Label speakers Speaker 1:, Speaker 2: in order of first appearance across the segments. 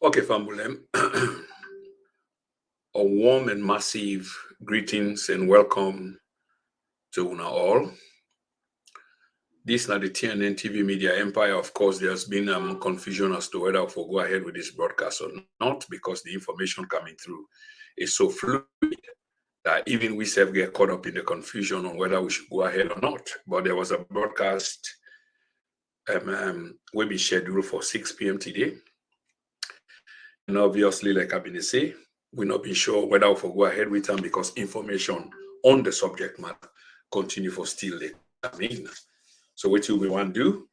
Speaker 1: Okay, Fambulem, a warm and massive greetings and welcome to una all. This is not the TNN TV media empire. Of course, there's been confusion as to whether we'll go ahead with this broadcast or not because the information coming through is so fluid that even we self get caught up in the confusion on whether we should go ahead or not. But there was a broadcast will be scheduled for 6 p.m. today. And obviously, like I've been saying, we're not being sure whether we'll go ahead with them because information on the subject matter continue for still they come in. So what we want to do,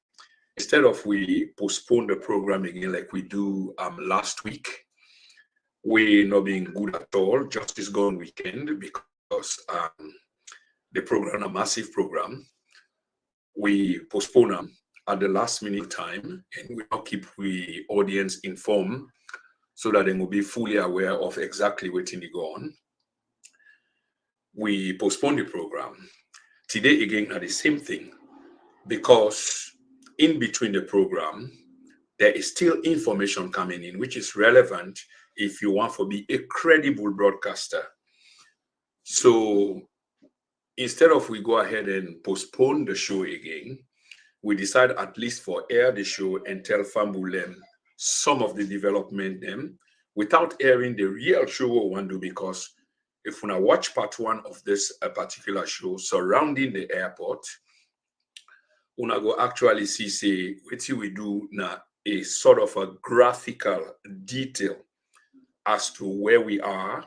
Speaker 1: instead of we postpone the program again like we do last week, we not being good at all, just this gone weekend because the program, a massive program, we postpone them at the last minute time and we now keep the audience informed so that they will be fully aware of exactly what's going on. We postpone the program. Today again are the same thing because in between the program, there is still information coming in which is relevant if you want to be a credible broadcaster. So instead of we go ahead and postpone the show again, we decide at least for air the show and tell Fambulem some of the development them without airing the real show we want to do, because if we watch part one of this particular show surrounding the airport, we go actually see say what we do now a sort of a graphical detail as to where we are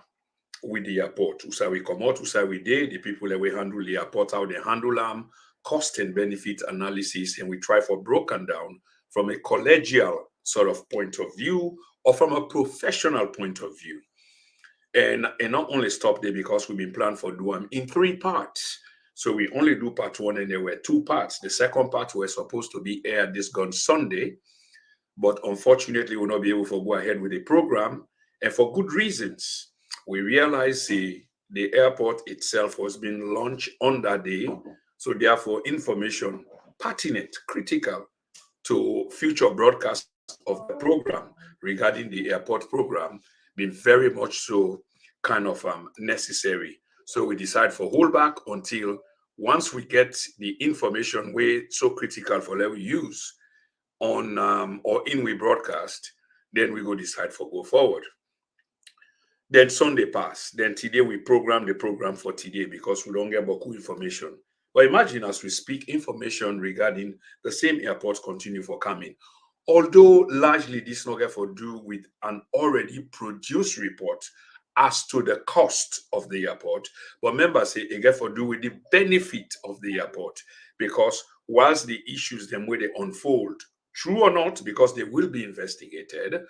Speaker 1: with the airport. Usa we come out, usa we did, the people that we handle the airport, how they handle them, cost and benefit analysis, and we try for broken down from a collegial sort of point of view or from a professional point of view. And not only stop there because we've been planned for do them in 3 parts. So we only do part 1 and there were 2 parts. The second part was supposed to be aired this gone Sunday, but unfortunately we'll not be able to go ahead with the program. And for good reasons. We realized the airport itself was being launched on that day. So therefore information pertinent, critical to future broadcasts of the program regarding the airport program been very much so kind of necessary. So we decide for hold back until once we get the information way so critical for level use on or in we broadcast, then we go decide for go forward. Then Sunday pass. Then today we program the program for today because we don't get beaucoup information. But imagine as we speak, information regarding the same airport continue for coming. Although largely this not get for do with an already produced report as to the cost of the airport, but members say it get for do with the benefit of the airport, because whilst the issues them where they unfold, true or not, because they will be investigated,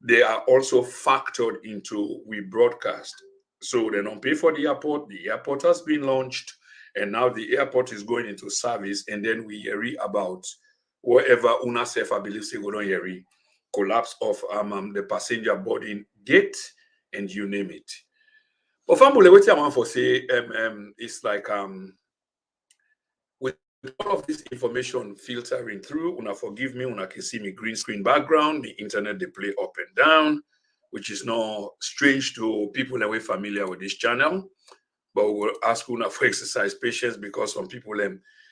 Speaker 1: they are also factored into we broadcast. So they don't pay for the airport has been launched, and now the airport is going into service, and then we hear about whatever una self believes they go on hear collapse of the passenger boarding gate and you name it. But family, what I want for say it's like with all of this information filtering through, una forgive me, una can see me green screen background, the internet they play up and down, which is not strange to people that were familiar with this channel. But we'll ask una for exercise patience because some people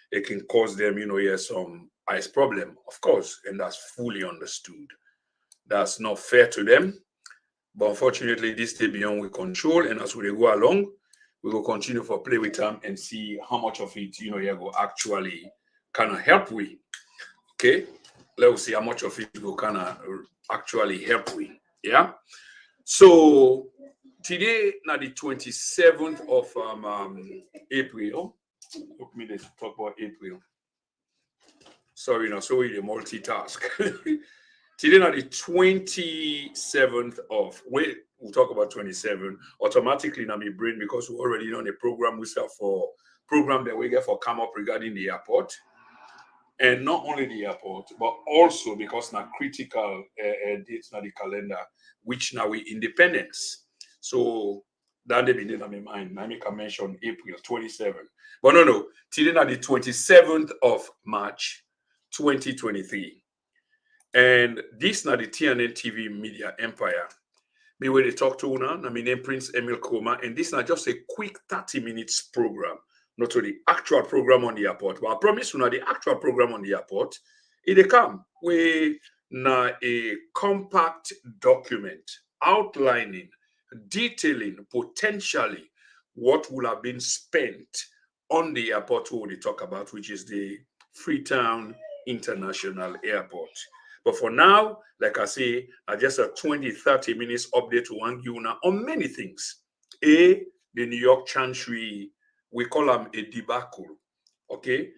Speaker 1: it can cause them, some eyes problem, of course, and that's fully understood. That's not fair to them. But unfortunately, this day beyond we control, and as we go along, we will continue for play with them and see how much of it, you go actually kind of help we. Okay, let's see how much of it will kind of actually help we. Yeah. So today, now the 27th of April. Look me to talk about April. Sorry, now so we the multitask. Today, now the 27th of we'll talk about 27 automatically now my brain because we already on a program we sell for program that we get for come up regarding the airport, and not only the airport but also because now critical dates now the calendar which now we independence. So that they been in my mind. I make a mention April 27, but no. Today now the 27th of March 2023. And this now the TNN TV media empire. Me where they talk to una, I mean Prince Emil Koma, and this is not just a quick 30 minutes program, not to the actual program on the airport. But I promise you now the actual program on the airport, it come with now a compact document outlining, detailing potentially what will have been spent on the airport we talk about, which is the Freetown International Airport. But for now, like I say, just a 20-30 minutes update to one you now on many things. The New York Chancery, we call them a debacle. Okay,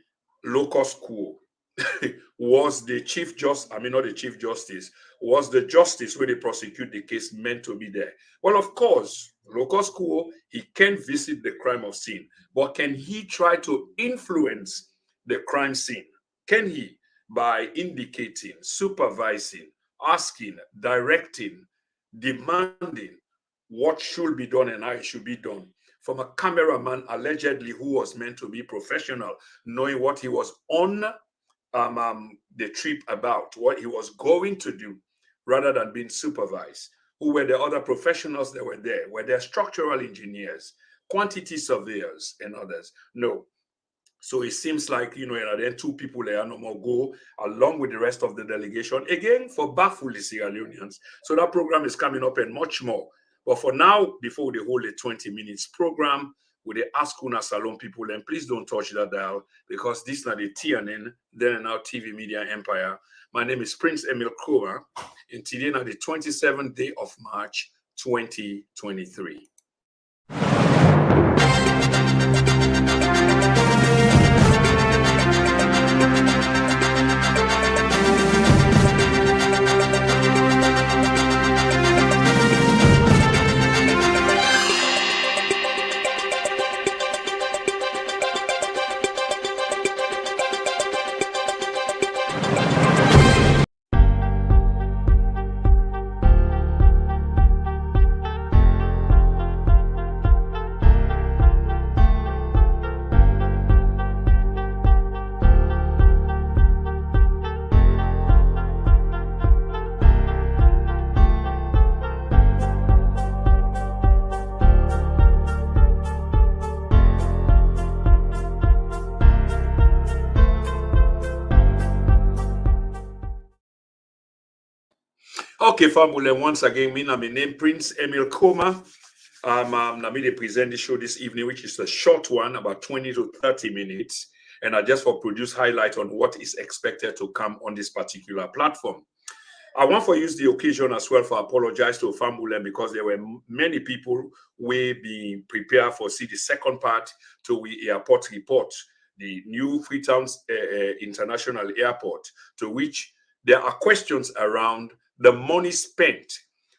Speaker 1: locus quo. Was the chief justice, I mean not the chief justice, was the justice where they prosecute the case meant to be there? Well, of course, locus quo, he can visit the crime of sin, but can he try to influence the crime scene? Can he? By indicating, supervising, asking, directing, demanding what should be done and how it should be done from a cameraman allegedly who was meant to be professional, knowing what he was on the trip about, what he was going to do, rather than being supervised. Who were the other professionals that were there? Were there structural engineers, quantity surveyors, and others? No. So it seems like, and then two people there no more go along with the rest of the delegation, again, for baffle the Sierra Leoneans. So that program is coming up and much more. But for now, before they hold a 20 minutes program, with the Ask Una Salon people, then please don't touch that dial, because this is not the TNN, then and now TV media empire. My name is Prince Emil Koma, and today now the 27th day of March, 2023. Okay, family, once again, my name Prince Emil Koma. Let me present the show this evening, which is a short one, about 20 to 30 minutes. And I just for produce highlight on what is expected to come on this particular platform. I want to use the occasion as well for apologize to Fambulen, because there were many people who be prepared for see the second part to the airport report, the new Freetown International Airport, to which there are questions around the money spent,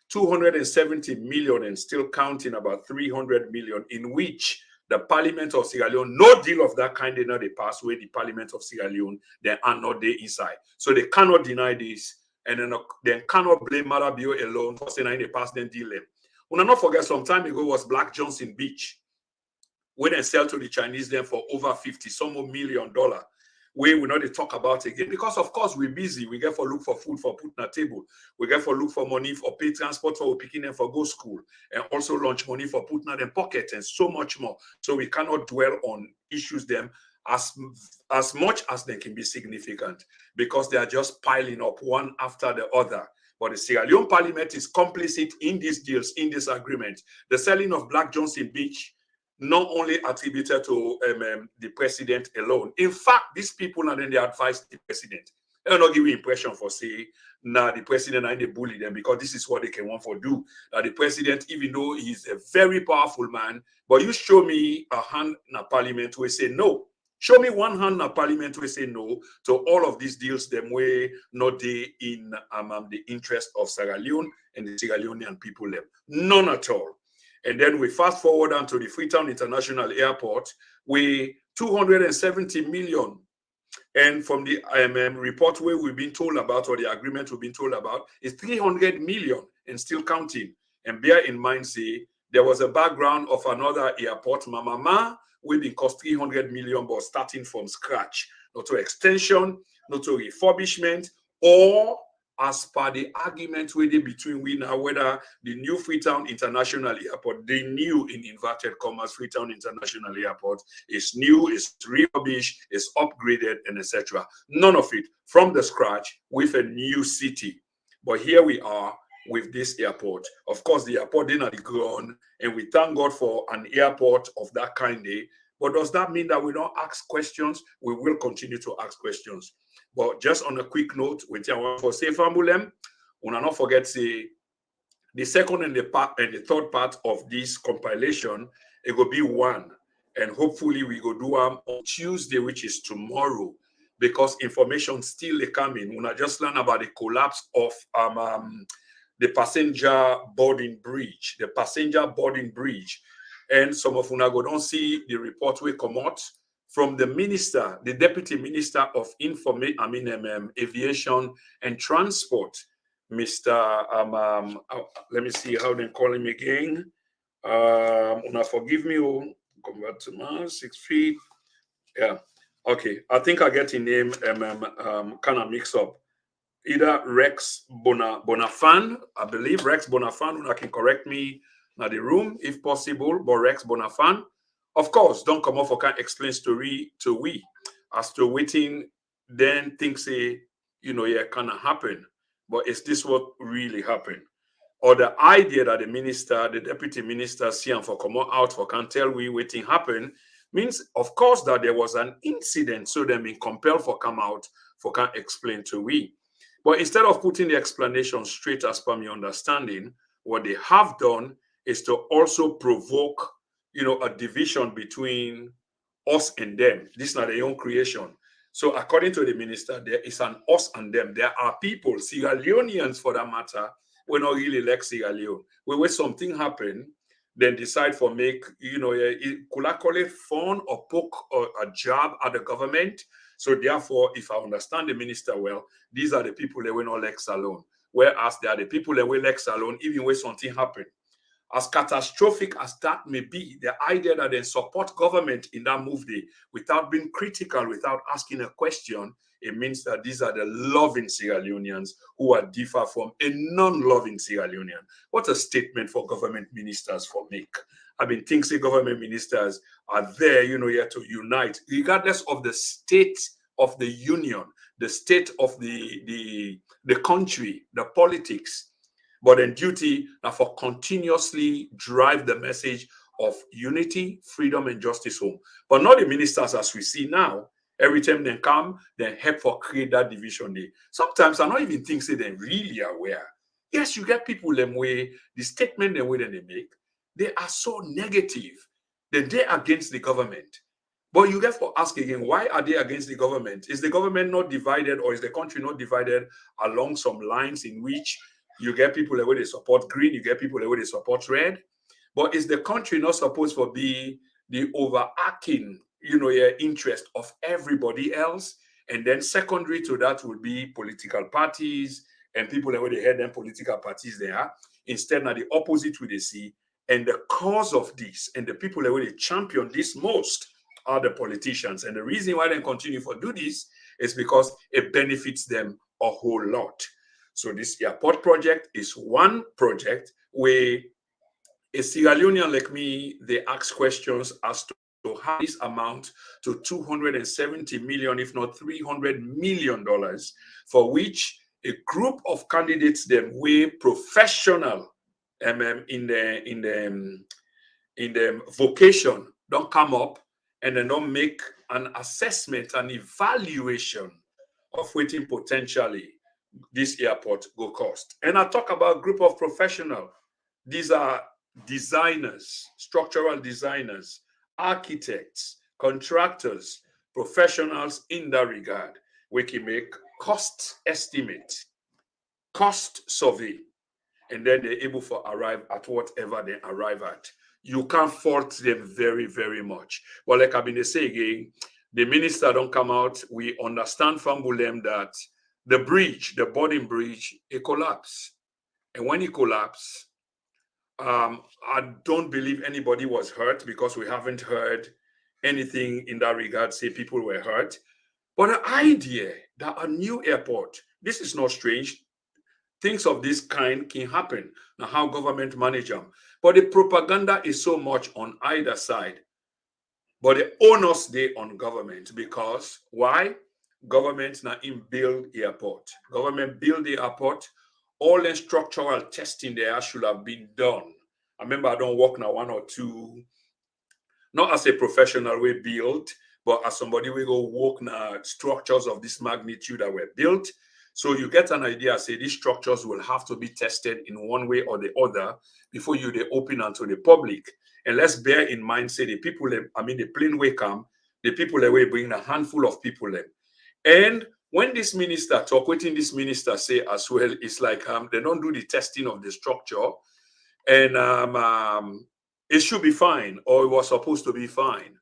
Speaker 1: 270 million and still counting, about 300 million, in which the Parliament of Sierra Leone, no deal of that kind, they know they pass away the Parliament of Sierra Leone, they are not there inside. So they cannot deny this, and then they cannot blame Marabio alone for saying they pass them deal them. When I not forget, some time ago was Black Johnson Beach, when they sell to the Chinese then for over 50 some more $1 million. We will not talk about again, because of course we're busy. We get for look for food for putting a table. We get for look for money for pay transport for picking them for go school, and also launch money for putting them in pocket, and so much more. So we cannot dwell on issues them as much as they can be significant, because they are just piling up one after the other. But the Sierra Leone Parliament is complicit in these deals, in this agreement. The selling of Black Johnson Beach, not only attributed to the president alone. In fact, these people and then they advise the president. They'll not give you impression for say, nah, the president and they bully them, because this is what they can want for do. The president, even though he's a very powerful man, but you show me a hand in a parliament where say no. Show me one hand in a parliament where say no to all of these deals, them way not they in the interest of Sierra Leone and the Sierra Leonean people them. None at all. And then we fast forward onto the Freetown International Airport, with 270 million. And from the report where we've been told about, or the agreement we've been told about, is 300 million and still counting. And bear in mind, say, there was a background of another airport, Mamama, where it cost 300 million, but starting from scratch. Not to extension, not to refurbishment, or as per the argument with it between we now, whether the new Freetown International Airport, the new in inverted commas Freetown International Airport is new, is refurbished, is upgraded, and etc. None of it from the scratch with a new city. But here we are with this airport. Of course, the airport didn't grown, and we thank God for an airport of that kind. But does that mean that we don't ask questions? We will continue to ask questions. But just on a quick note, with for say Fambulem, we not forget say the second and the third part of this compilation, it will be one. And hopefully we go do them on Tuesday, which is tomorrow, because information still coming. When I just learn about the collapse of the passenger boarding bridge, and some of Unago don't see the report will come out from the minister, the deputy minister of aviation and transport, Mr. Let me see how they call him again. Una forgive me, convert to Mars, 6 feet. Yeah, okay. I think I get the name kind of mix up. Either Rex Bonafan, I believe Rex Bonafan, Una can correct me now the room if possible, but Rex Bonafan. Of course, don't come off or can explain story to we as to waiting, then things say, yeah, kind of happen. But is this what really happened? Or the idea that the minister, the deputy minister, see and for come out for can tell we waiting happen means, of course, that there was an incident. So they been compelled for come out for can explain to we. But instead of putting the explanation straight as per my understanding, what they have done is to also provoke, a division between us and them. This is not their own creation. So according to the minister, there is an us and them. There are people, Sierra Leoneans for that matter, we're not really like Sierra Leone. When something happen, then decide for make, could I call it fun or poke or a jab at the government? So therefore, if I understand the minister well, these are the people that were not Lex alone. Whereas they are the people that were Lex alone, even when something happened. As catastrophic as that may be, the idea that they support government in that move day without being critical, without asking a question, it means that these are the loving Sierra Leoneans who are differ from a non-loving Sierra Leonean. What a statement for government ministers for make. I mean, things say government ministers are there, here to unite, regardless of the state of the union, the state of the country, the politics. But in duty now for continuously drive the message of unity, freedom, and justice home. But not the ministers as we see now. Every time they come, they help for create that division day. Sometimes I don't even think say they're really aware. Yes, you get people them way, the statement the way that they make, they are so negative that they're against the government. But you get to ask again, why are they against the government? Is the government not divided, or is the country not divided along some lines in which you get people that way they support green, you get people that way they support red? But is the country not supposed to be the overarching, interest of everybody else? And then secondary to that will be political parties and people that way they head them political parties there. Instead, now the opposite will they see. And the cause of this and the people that way they champion this most are the politicians. And the reason why they continue to do this is because it benefits them a whole lot. So this airport project is one project where a Sierra Leonean like me, they ask questions as to how this amount to 270 million, if not $300 million, for which a group of candidates them were professional in the vocation don't come up and then don't make an assessment, an evaluation of waiting potentially this airport go cost. And I talk about group of professionals. These are designers, structural designers, architects, contractors, professionals in that regard. We can make cost estimate, cost survey, and then they're able to arrive at whatever they arrive at. You can't fault them very, very much. But like I've been saying again, the minister don't come out. We understand from Bulem that the bridge, the boarding bridge, it collapsed. And when it collapsed, I don't believe anybody was hurt, because we haven't heard anything in that regard say people were hurt. But the idea that a new airport, this is not strange. things of this kind can happen. Now, how government manage them. But the propaganda is so much on either side. But the onus they on government, because why? Government now in build airport. Government build the airport. All the structural testing there should have been done. I remember I don't work now one or two, not as a professional we build, but as somebody we go work now structures of this magnitude that were built. So you get an idea, say these structures will have to be tested in one way or the other before you they open unto the public. And let's bear in mind, say the people, the plane way come, the people that will bring a handful of people in. And when this minister talk, waiting this minister say as well, it's like they don't do the testing of the structure, and it should be fine, or it was supposed to be fine.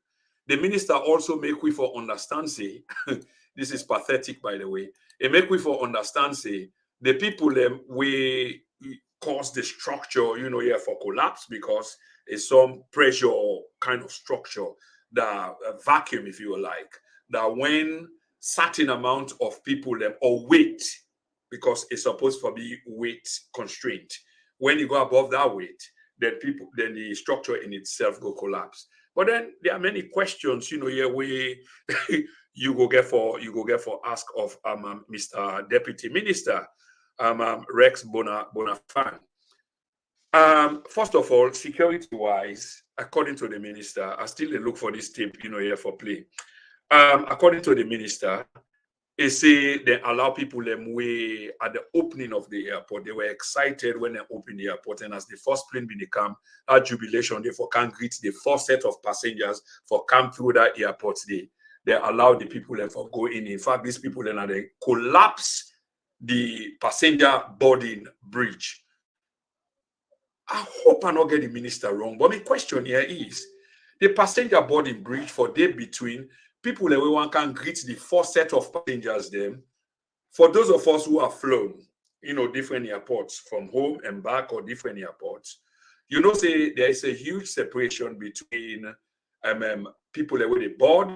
Speaker 1: The minister also make we for understand, say, this is pathetic, by the way. It make we for understand, say, the people we cause the structure, for collapse because it's some pressure kind of structure, the vacuum, if you like, that when certain amount of people or weight, because it's supposed to be weight constraint. When you go above that weight, then the structure in itself go collapse. But then there are many questions, where you go get for ask of Mr. Deputy Minister Rex Bonafan. First of all, security-wise, according to the minister, I still look for this tape, here for play. According to the minister, they say they allow people them way at the opening of the airport. They were excited when they opened the airport, and as the first plane be come, that jubilation, they can greet the first set of passengers for come through that airport. They allow the people them for go in. In fact, these people then they collapse the passenger boarding bridge. I hope I not get the minister wrong, but my question here is the passenger boarding bridge for day between people that we want can greet the first set of passengers them. For those of us who have flown, different airports from home and back or different airports, say there is a huge separation between people that way they board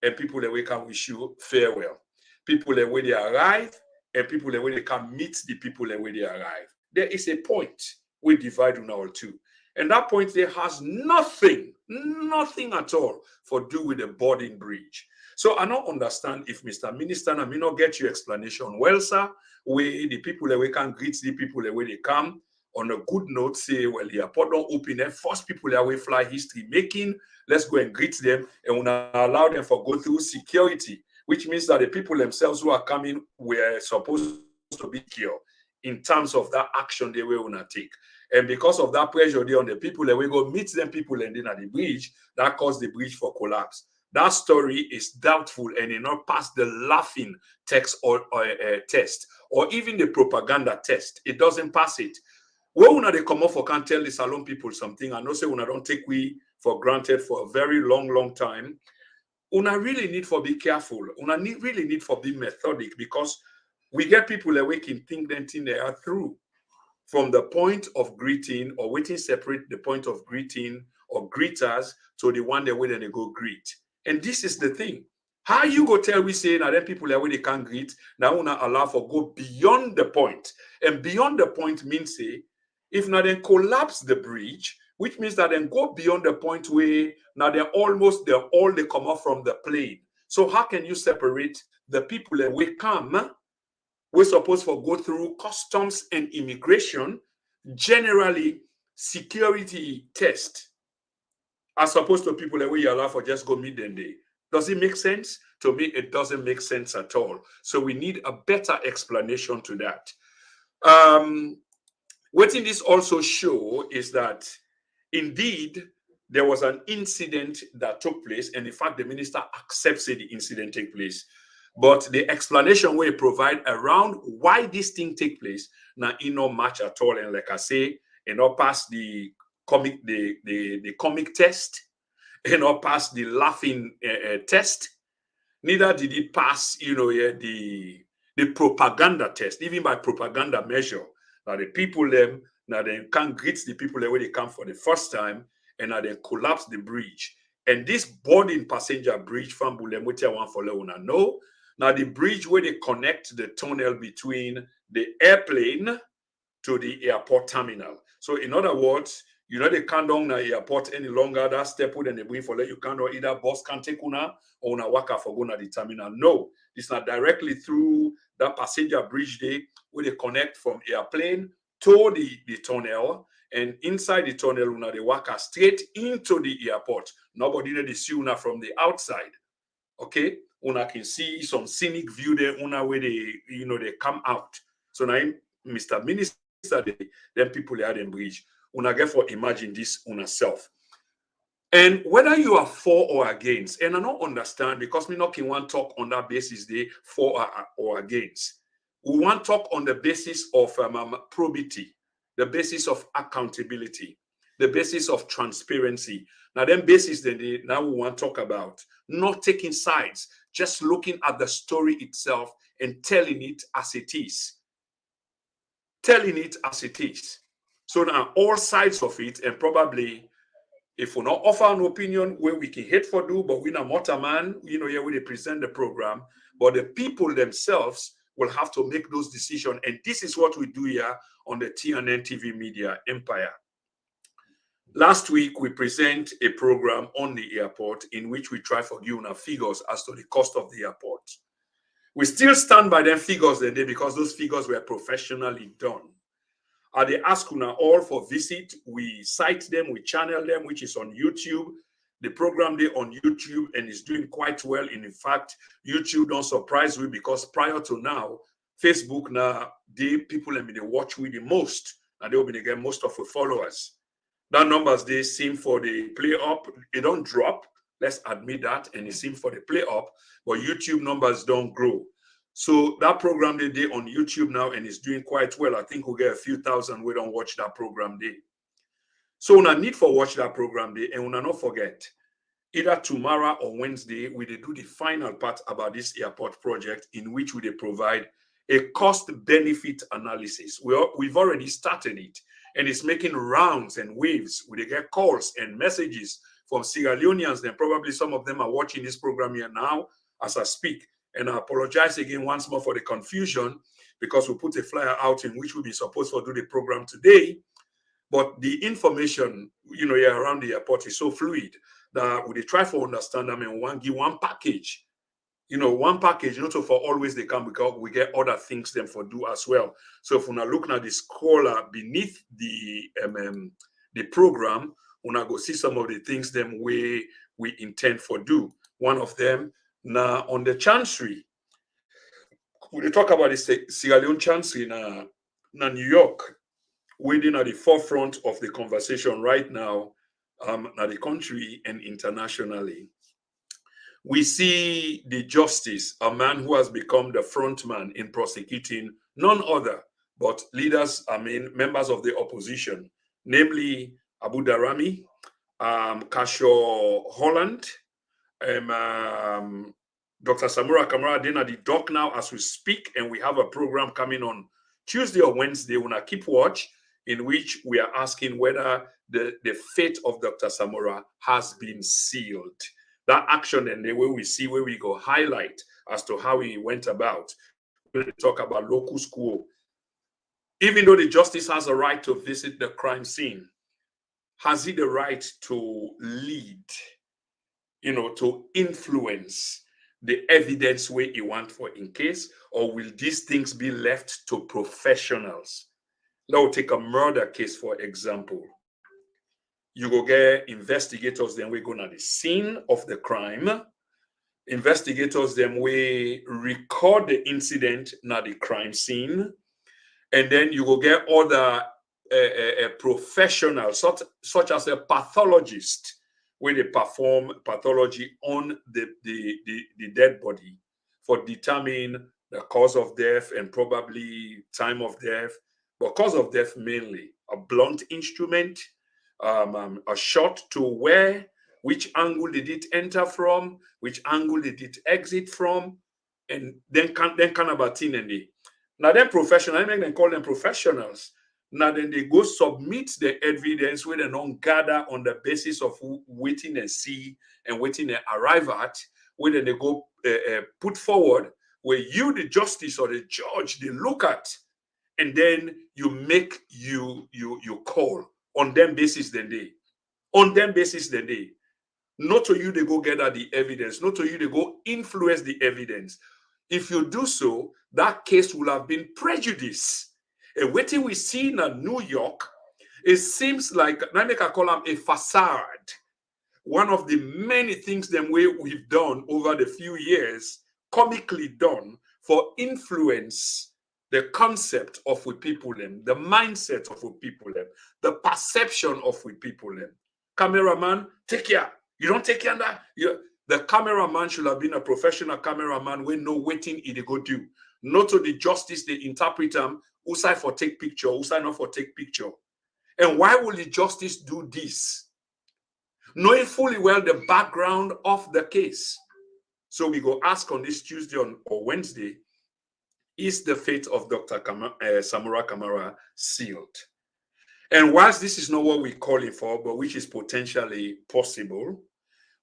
Speaker 1: and people that we can wish you farewell. People that way they arrive and people that way they can meet the people that way they arrive. There is a point we divide on all two. And that point there has nothing at all for do with the boarding bridge. So I don't understand if Mr. Minister, I may not get your explanation. Well, sir, we the people that we can greet the people that way they come on a good note, say, well, the airport don't open them. First people that we fly history making, let's go and greet them and we'll allow them for go through security, which means that the people themselves who are coming were supposed to be secure in terms of that action they will not take. And because of that pressure there on the people, that we go meet them people and then at the bridge, that caused the bridge for collapse. That story is doubtful and it not pass the laughing text or test, or even the propaganda test. It doesn't pass it. When una they come off for can't tell the salon people something, I know say una don't take we for granted for a very long time. Una really need for be careful. Una really need for be methodic, because we get people that we can think they are through. From the point of greeting or waiting separate the point of greeting or greeters to the one that way they go greet. And this is the thing. How you go tell we say now then people that way they can't greet, now we not allow for go beyond the point. And beyond the point means say, if now then collapse the bridge, which means that then go beyond the point where now they're all they come off from the plane. So how can you separate the people that we come? We're supposed to go through customs and immigration, generally security test, as opposed to people that we allow for just go meet them day. Does it make sense? To me, it doesn't make sense at all. So we need a better explanation to that. What this also show is that indeed there was an incident that took place, and in fact the minister accepts that the incident take place. But the explanation we provide around why this thing take place now in no match at all. And like I say, it not pass the comic test, it not pass the laughing test. Neither did it pass, the propaganda test, even by propaganda measure. Now the people them now they can't greet the people where they come for the first time, and now they collapse the bridge. And this boarding passenger bridge from Bulemutia one for Leona. No. Now, the bridge where they connect the tunnel between the airplane to the airport terminal. So in other words, they can't down the airport any longer. That step wouldn't be waiting for let you can't either bus can take una or una waka for going to the terminal. No, it's not directly through that passenger bridge there where they connect from airplane to the tunnel. And inside the tunnel, una they waka straight into the airport. Nobody they see una from the outside. Okay, una can see some scenic view there, una where they they come out. So now Mr. Minister, then people are in bridge. Una get for imagine this una self. And whether you are for or against, and I don't understand because me not can want talk on that basis they for or against. We want talk on the basis of probity, the basis of accountability, the basis of transparency. Now, then basis now we want to talk about not taking sides, just looking at the story itself and telling it as it is. Telling it as it is. So now all sides of it, and probably if we not offer an opinion where we can hate for do, but we not matter man, here we present the program, but the people themselves will have to make those decisions. And this is what we do here on the TNN TV Media Empire. Last week, we present a program on the airport in which we try for giving our figures as to the cost of the airport. We still stand by them figures today because those figures were professionally done. They ask una all for visit. We cite them, we channel them, which is on YouTube. The program there on YouTube and is doing quite well. And in fact, YouTube don't surprise me because prior to now, Facebook now, the people they watch with the most, and they'll be get most of the followers. That numbers they seem for the play up, it don't drop. Let's admit that, and it seems for the play up, but YouTube numbers don't grow. So that program they did on YouTube now and it's doing quite well. I think we'll get a few thousand we don't watch that program day. So we need for watch that program day and we not forget either tomorrow or Wednesday we do the final part about this airport project in which we provide a cost benefit analysis. We've already started it and it's making rounds and waves. We get calls and messages from Sierra Leoneans. Then probably some of them are watching this program here now as I speak. And I apologize again once more for the confusion because we put a flyer out in which we'll be supposed to do the program today. But the information, here around the airport is so fluid that we try to understand them and give one package. One package, not so for always they come because we get other things them for do as well. So if we're looking at the scroller beneath the program, we're go see some of the things them we intend for do. One of them, now on the chancery, we talk about the Sierra Leone chancery in New York, waiting at the forefront of the conversation right now, at the country and internationally. We see the justice, a man who has become the front man in prosecuting none other but leaders, members of the opposition, namely Abu Darami, Kasho Holland, Dr. Samura Kamara then at the dock now as we speak, and we have a program coming on Tuesday or Wednesday when I keep watch, in which we are asking whether the fate of Dr. Samura has been sealed. That action and the way we see where we go highlight as to how he went about. When we talk about locus quo, even though the justice has a right to visit the crime scene, has he the right to lead, to influence the evidence where he want for in case, or will these things be left to professionals? Let's take a murder case, for example. You go get investigators, then we go to the scene of the crime. Investigators, then we record the incident na the crime scene. And then you go get other professionals, such as a pathologist, where they perform pathology on the dead body for determine the cause of death and probably time of death, but cause of death mainly. A blunt instrument, a shot to where, which angle did it enter from, which angle did it exit from, and then kind of thing and they. Now then professionals, I make them call them professionals. Now then they go submit the evidence where they don't gather on the basis of waiting and see and waiting and arrive at, where then they go put forward where you, the justice or the judge, they look at, and then you make you call on them basis then they. On them basis then they. Not to you they go gather the evidence, not to you they go influence the evidence. If you do so, that case will have been prejudice. And what we see in New York, it seems like, I make a call them a facade. One of the many things them we've done over the few years, comically done, for influence the concept of we people them, the mindset of we people them, the perception of we people them. Cameraman, take care. You don't take care of that. The cameraman should have been a professional cameraman when no waiting he go do. Not to the justice, they interpret them, who side for take picture, who side not for take picture. And why will the justice do this? Knowing fully well the background of the case. So we go ask on this Tuesday or Wednesday, is the fate of Dr. Samora Kamara sealed? And whilst this is not what we're calling for, but which is potentially possible,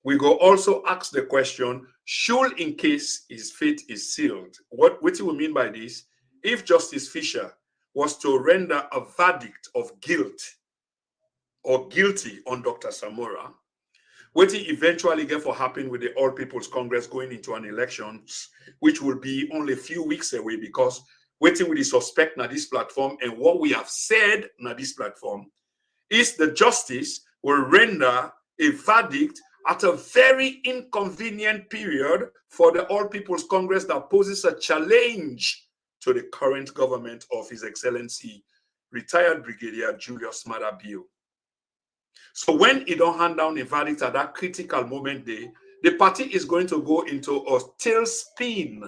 Speaker 1: we go also ask the question, should in case his fate is sealed? What do we mean by this? If Justice Fisher was to render a verdict of guilt or guilty on Dr. Samora, what he eventually get for happen with the All People's Congress going into an elections, which will be only a few weeks away, because waiting with the suspect na this platform and what we have said na this platform is the justice will render a verdict at a very inconvenient period for the All People's Congress that poses a challenge to the current government of His Excellency, retired Brigadier Julius Maada Bio. So when he don't hand down a verdict at that critical moment there, the party is going to go into a tailspin.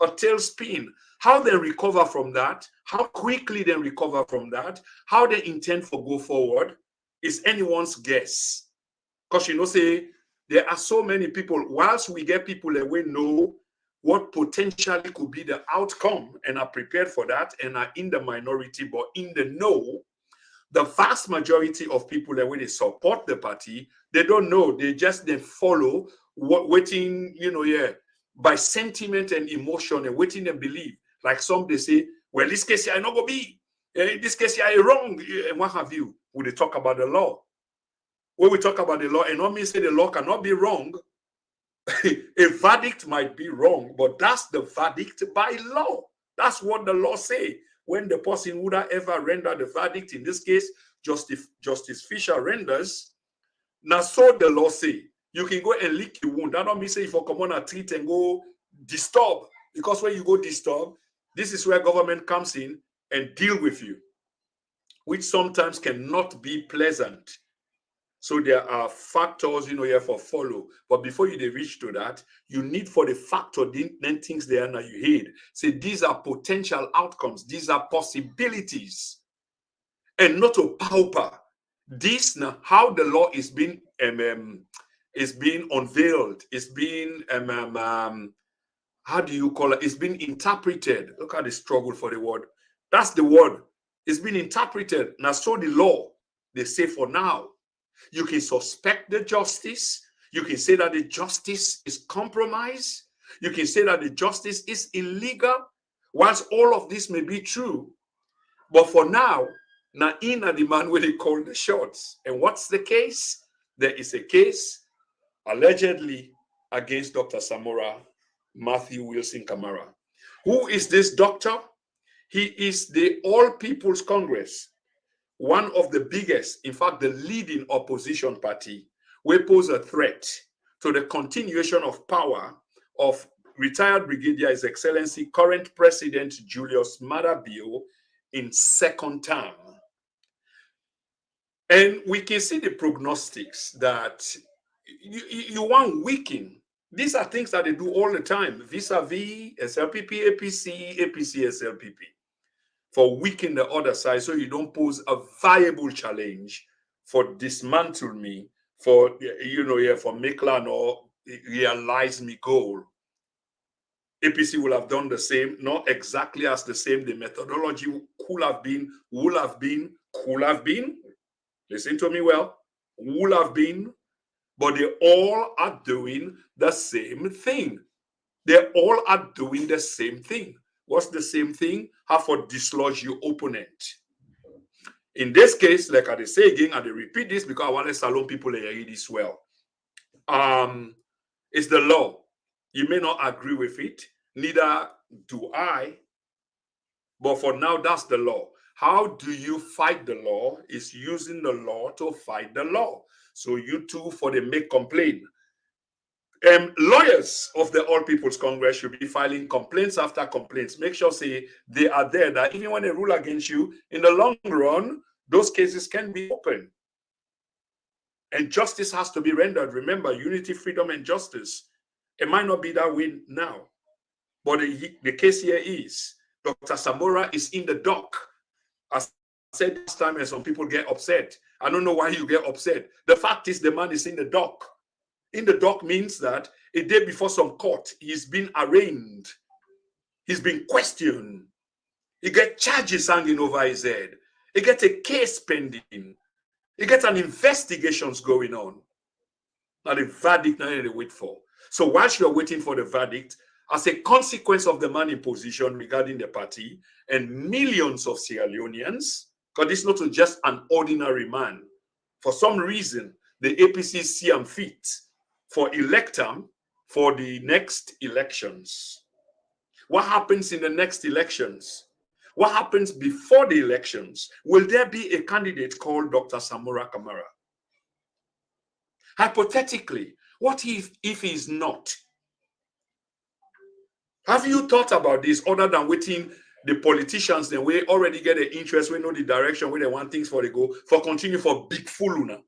Speaker 1: A tailspin. How they recover from that, how quickly they recover from that, how they intend for go forward is anyone's guess. Because you know, say, there are so many people, whilst we get people that we know what potentially could be the outcome and are prepared for that and are in the minority, but in the know, the vast majority of people that when they support the party, they don't know. They just then follow what waiting, by sentiment and emotion and waiting and believe. Like some they say, well, this case I not gonna be, this case I wrong, and what have you? When they talk about the law, when we talk about the law, and not mean say the law cannot be wrong. A verdict might be wrong, but that's the verdict by law. That's what the law say. When the person would have ever rendered the verdict, in this case, Justice Fisher renders, now so the law say, you can go and lick your wound. That don't mean say if you come on a treat and go disturb, because when you go disturb, this is where government comes in and deal with you, which sometimes cannot be pleasant. So there are factors, you have for follow. But before you reach to that, you need for the factor, then things there now you hear. Say these are potential outcomes. These are possibilities. And not to pauper. This now, how the law is being unveiled, is being how do you call it? It's been interpreted. Look at the struggle for the word. That's the word. It's been interpreted. Now, so the law, they say for now, you can suspect the justice. You can say that the justice is compromised. You can say that the justice is illegal. Whilst all of this may be true, but for now, Naina the man where they call the shots. And what's the case? There is a case allegedly against Dr. Samora Matthew Wilson Kamara. Who is this doctor? He is the All People's Congress, one of the biggest, in fact, the leading opposition party, will pose a threat to the continuation of power of retired Brigadier His Excellency, current President Julius Maada Bio in second term. And we can see the prognostics that you want weaken. These are things that they do all the time, vis-a-vis SLPP, APC, APC, SLPP. For weakening the other side, so you don't pose a viable challenge for dismantle me, for for make land or realize me goal. APC will have done the same, not exactly as the same. The methodology could have been, would have been, could have been. Listen to me well. Would have been, but they all are doing the same thing. They all are doing the same thing. What's the same thing? How to dislodge your opponent. In this case, like I say again, and I repeat this because I want to salon people hear this well. It's the law. You may not agree with it, neither do I. But for now, that's the law. How do you fight the law? Is using the law to fight the law. So you too, for the make complaint. Lawyers of the All People's Congress should be filing complaints after complaints. Make sure say they are there, that even when they rule against you, in the long run, those cases can be open. And justice has to be rendered. Remember, unity, freedom, and justice. It might not be that way now, but the case here is Dr. Samora is in the dock. As I said this time, and some people get upset. I don't know why you get upset. The fact is the man is in the dock. In the dock means that a day before some court, he's been arraigned. He's been questioned. He gets charges hanging over his head. He gets a case pending. He gets an investigations going on. Now the verdict now they wait for. So whilst you're waiting for the verdict, as a consequence of the man in position regarding the party and millions of Sierra Leoneans, because it's not just an ordinary man. For some reason, the APC see him fit for elect him for the next elections. What happens in the next elections? What happens before the elections? Will there be a candidate called Dr. Samora Kamara? Hypothetically, what if he's not? Have you thought about this other than waiting the politicians, then we already get the interest, we know the direction where they want things for the go, for continue for big fuluna?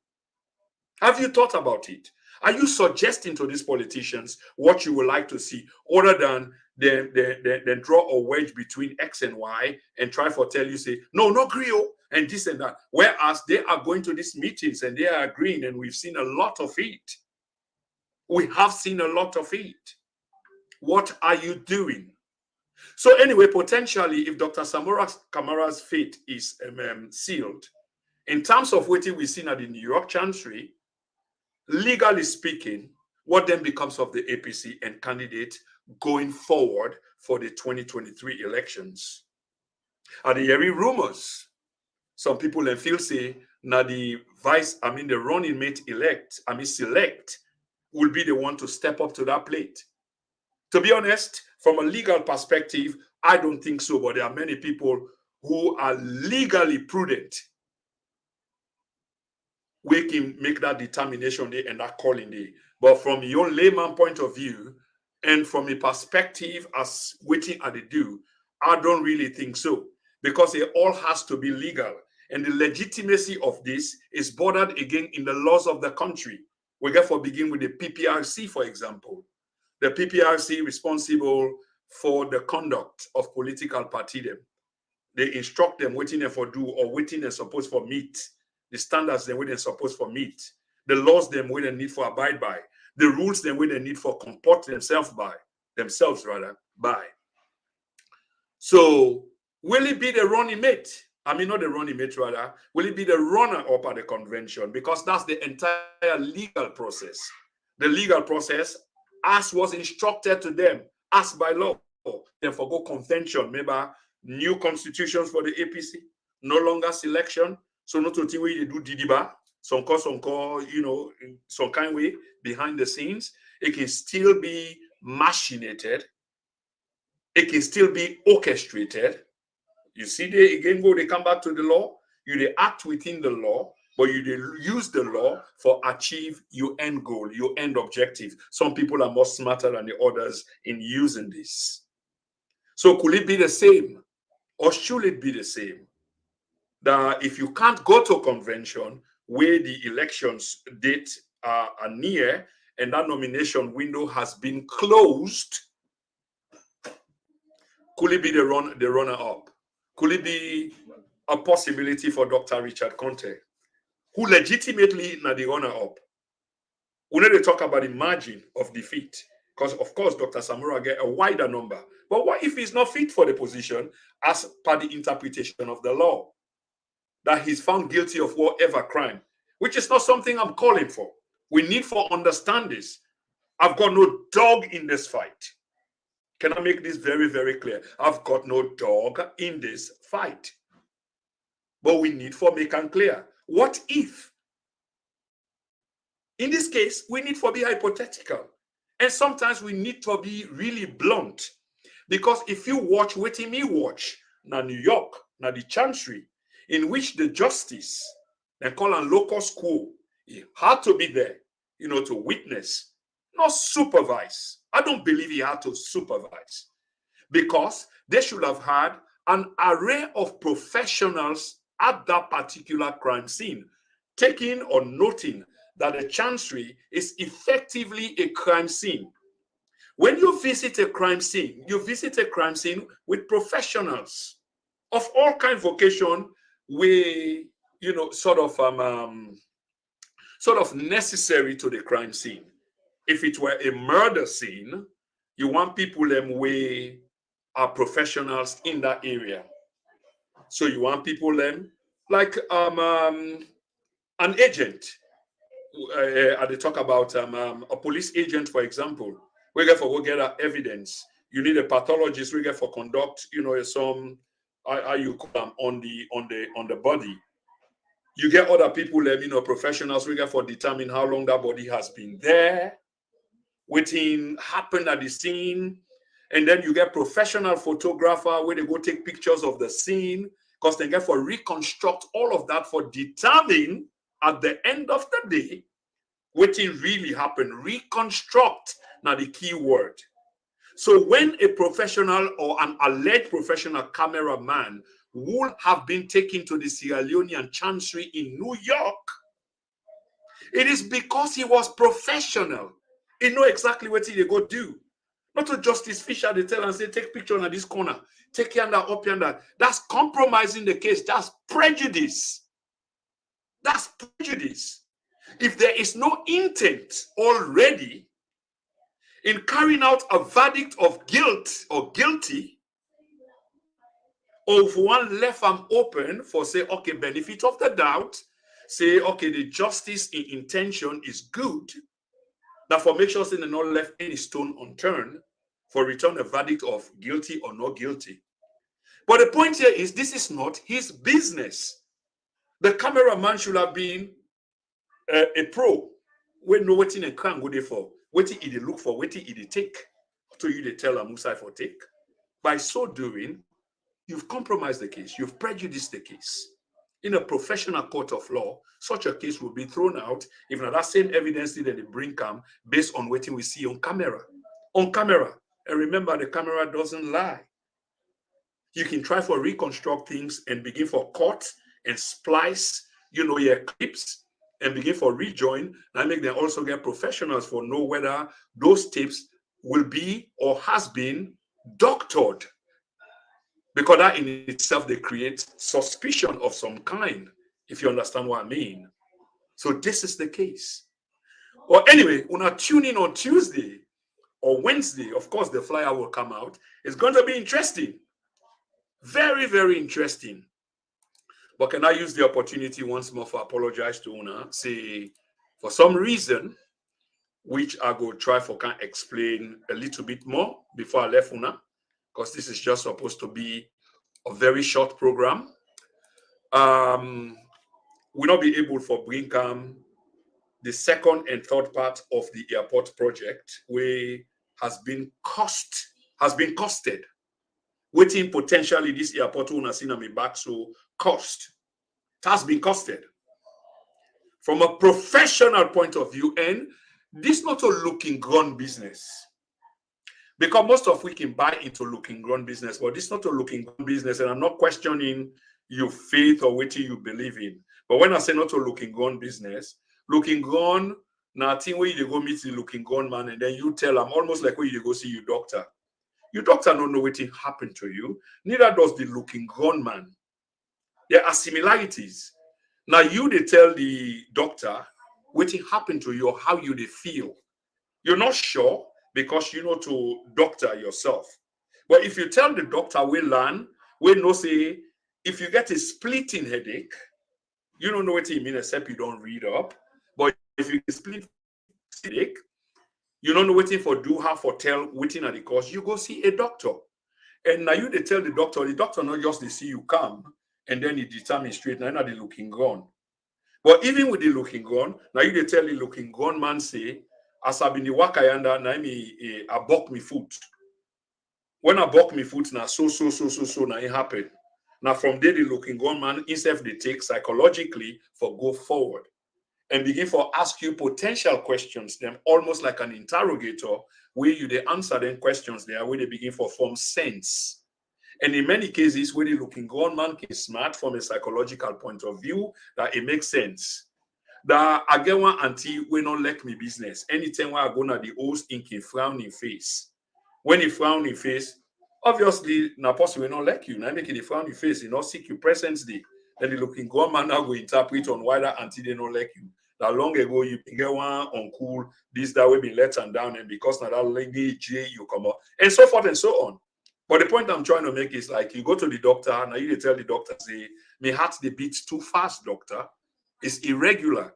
Speaker 1: Have you thought about it? Are you suggesting to these politicians what you would like to see, other than then draw a wedge between X and Y and try for tell you, say, no, no, Grio, and this and that. Whereas they are going to these meetings and they are agreeing, and we've seen a lot of it. We have seen a lot of it. What are you doing? So anyway, potentially, if Dr. Samora Kamara's fate is sealed, in terms of what we've seen at the New York Chancery, legally speaking, what then becomes of the APC and candidate going forward for the 2023 elections? Are there any rumors? Some people then feel say, now the the running mate select will be the one to step up to that plate. To be honest, from a legal perspective, I don't think so, but there are many people who are legally prudent. We can make that determination day and that calling day. But from your layman point of view, and from a perspective as waiting at the do, I don't really think so, because it all has to be legal. And the legitimacy of this is bordered again in the laws of the country. We therefore begin with the PPRC, for example. The PPRC responsible for the conduct of political party them. They instruct them waiting them for do or waiting they're supposed for meet. The standards them where they're supposed for meet. The laws them where they need for abide by. The rules them where they need for comport themselves by. So will it be the running mate? Not the running mate rather. Will it be the runner up at the convention? Because that's the entire legal process. The legal process, as was instructed to them, as by law, then forgo convention, maybe new constitutions for the APC, no longer selection. So not to way you do didiba, some some kind of way behind the scenes. It can still be machinated. It can still be orchestrated. You see, they come back to the law. They act within the law, but you use the law for achieve your end goal, your end objective. Some people are more smarter than the others in using this. So could it be the same? Or should it be the same? That if you can't go to a convention where the elections date are near and that nomination window has been closed, could it be the runner-up? Could it be a possibility for Dr. Richard Conte, who legitimately na the runner-up? We need to talk about the margin of defeat, because of course Dr. Samora get a wider number. But what if he's not fit for the position as per the interpretation of the law? That he's found guilty of whatever crime, which is not something I'm calling for. We need to understand this. I've got no dog in this fight. Can I make this very, very clear? I've got no dog in this fight. But we need for make and clear. What if? In this case, we need for be hypothetical. And sometimes we need to be really blunt. Because if you watch what me watch, now New York, now the Chancery, in which the justice, they call a locus quo, he had to be there, to witness, not supervise. I don't believe he had to supervise because they should have had an array of professionals at that particular crime scene, taking or noting that the Chancery is effectively a crime scene. When you visit a crime scene, you visit a crime scene with professionals of all kind of vocation, we, sort of necessary to the crime scene. If it were a murder scene, you want people way are professionals in that area. So you want people like an agent. They talk about a police agent, for example. We get for go get evidence. You need a pathologist. We get for conduct. Some how you call them on the body. You get other people, professionals. We get for determine how long that body has been there, waiting happened at the scene, and then you get professional photographer where they go take pictures of the scene because they get for reconstruct all of that for determine at the end of the day what really happened. Reconstruct now the key word. So when a professional or an alleged professional cameraman would have been taken to the Sierra Leonean Chancery in New York, it is because he was professional. He know exactly what he go do. Not to Justice Fisher, they tell and say, take picture on this corner, take yonder, up yonder. That's compromising the case. That's prejudice. That's prejudice. If there is no intent already in carrying out a verdict of guilt or guilty, or if one left them open for say, okay, benefit of the doubt, say, okay, the justice in intention is good, that for make sure they not left any stone unturned for return a verdict of guilty or not guilty. But the point here is this is not his business. The cameraman should have been a pro. We know what in a can go there for, what he look for, what he take. To you, they tell him Musa for take. By so doing, you've compromised the case, you've prejudiced the case. In a professional court of law, such a case will be thrown out if not that same evidence that they bring come based on what we see on camera. On camera. And remember, the camera doesn't lie. You can try for reconstruct things and begin for cut and splice, your clips and begin for rejoin. And make them also get professionals for know whether those tapes will be or has been doctored. Because that in itself, they create suspicion of some kind, if you understand what I mean. So this is the case. Or anyway, when I tune in on Tuesday or Wednesday, of course, the flyer will come out. It's going to be interesting. Very, very interesting. But can I use the opportunity once more for apologize to Una? Say, for some reason, which I go try for can explain a little bit more before I left Una, because this is just supposed to be a very short program. We'll not be able for bring the second and third part of the airport project, where has been costed. Waiting potentially this airport will not see me back, so cost. It has been costed. From a professional point of view, and this not a looking grown business. Because most of we can buy into looking grown business, but this not a looking grown business, and I'm not questioning your faith or what you believe in. But when I say not a looking grown business, looking grown, nothing where you go meet the looking grown man, and then you tell them almost like where you go see your doctor. Your doctor don't know what happened to you, neither does the looking grown man. There are similarities. Now you they tell the doctor what happened to you or how you they feel. You're not sure because you know to doctor yourself. But if you tell the doctor we learn, we know say if you get a splitting headache, you don't know what it means except you don't read up. But if you get split headache, You don't know waiting for do how for tell waiting at the cause. You go see a doctor. And now you they tell the doctor not just they see you come and then he determines straight. Now they looking gone. But even with the looking gone, now you they tell the looking gone man say, as I've been the wakayanda, now me I buck me foot. When I buck me foot now, so now it happened. Now from there the looking gone man, instead they take psychologically for go forward and begin for ask you potential questions, them almost like an interrogator, where you they answer them questions there, where they begin for form sense. And in many cases, where the looking gone man is smart from a psychological point of view, that it makes sense. That I get one auntie will not like me business. Anytime when I go na the host inking frowning face. When he frown in face, obviously na person will not like you. Now make it a frowning face, you not seek your presence day. Then the looking gone man now go interpret on why that auntie they not like you. That long ago you get one uncool, this that will be let and down, and because now that lady J you come up, and so forth and so on. But the point I'm trying to make is like you go to the doctor, now you tell the doctor, say, my heart they beats too fast, doctor. It's irregular.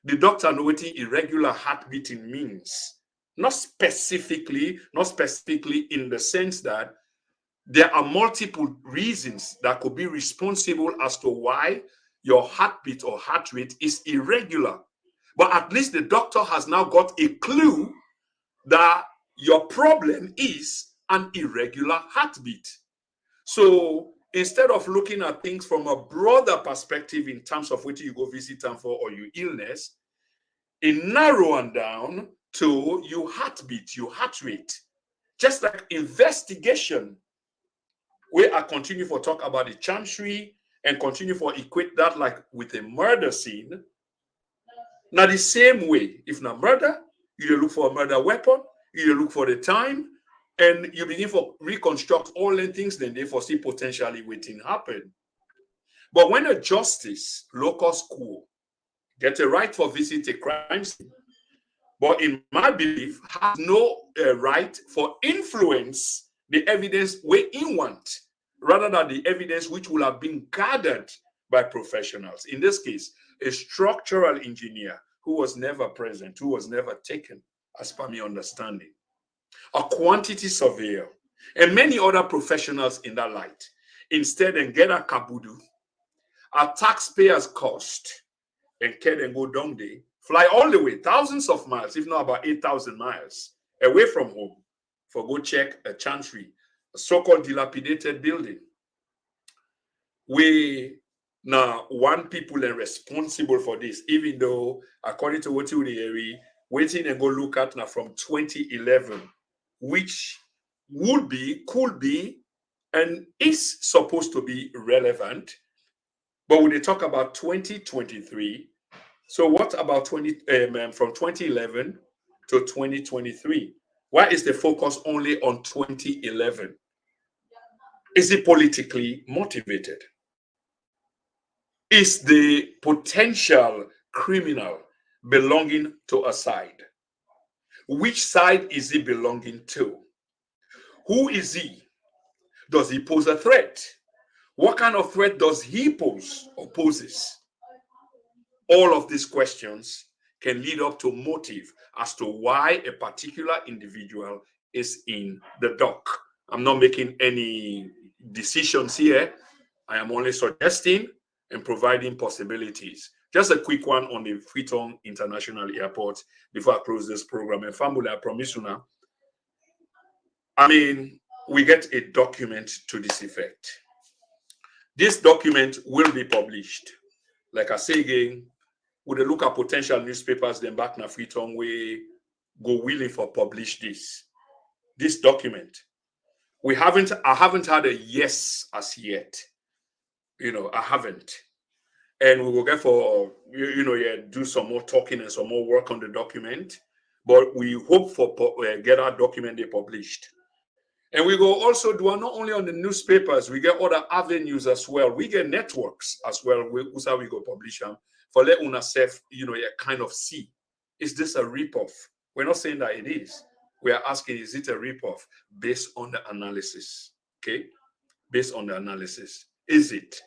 Speaker 1: The doctor know what irregular heart beating means. Not specifically in the sense that there are multiple reasons that could be responsible as to why your heartbeat or heart rate is irregular. But at least the doctor has now got a clue that your problem is an irregular heartbeat. So instead of looking at things from a broader perspective in terms of what you go visit them for or your illness, it narrows down to your heartbeat, your heart rate. Just like investigation, where I continue for talk about the chancery and continue for equate that like with a murder scene. Now the same way, if not murder, you look for a murder weapon, you look for the time, and you begin for reconstruct all the things then they foresee potentially waiting happen. But when a justice, locus quo, get a right for visit a crime scene, but in my belief, has no right for influence the evidence we in want, rather than the evidence which will have been gathered by professionals. In this case, a structural engineer who was never present, who was never taken, as per my understanding, a quantity surveyor, and many other professionals in that light. Instead, and get a kabudu, a taxpayer's cost, and can and go down there, fly all the way, thousands of miles, if not about 8,000 miles, away from home, for go check a chancery, a so-called dilapidated building. We now one people are responsible for this, even though according to what you area, waiting and go look at now from 2011, which could be, and is supposed to be relevant. But when they talk about 2023, so what about from 2011 to 2023? Why is the focus only on 2011? Is it politically motivated? Is the potential criminal belonging to a side? Which side is he belonging to? Who is he? Does he pose a threat? What kind of threat does he pose or poses? All of these questions can lead up to motive as to why a particular individual is in the dock. I'm not making any decisions here. I am only suggesting and providing possibilities. Just a quick one on the Freeetown International Airport before I close this program. And family, I promise you now, we get a document to this effect. This document will be published. Like I say again, with a look at potential newspapers, then back na Freeetown, we go willing for publish this document. I haven't had a yes as yet. I haven't. And we will get for, do some more talking and some more work on the document. But we hope for get our document published. And we go also do not only on the newspapers, we get other avenues as well. We get networks as well. Who's how we go publish them for let una self, kind of see. Is this a ripoff? We're not saying that it is. We are asking, is it a ripoff based on the analysis? Okay, based on the analysis, is it?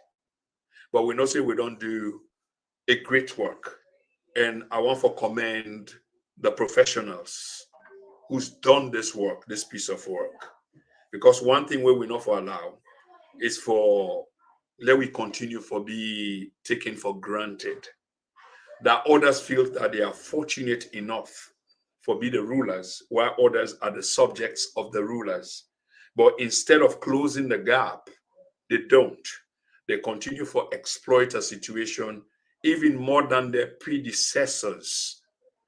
Speaker 1: But we not say we don't do a great work, and I want to commend the professionals who's done this work, this piece of work. Because one thing we will not for allow is for let we continue for be taken for granted. That others feel that they are fortunate enough for be the rulers, while others are the subjects of the rulers. But instead of closing the gap, they don't. They continue for exploit a situation even more than their predecessors.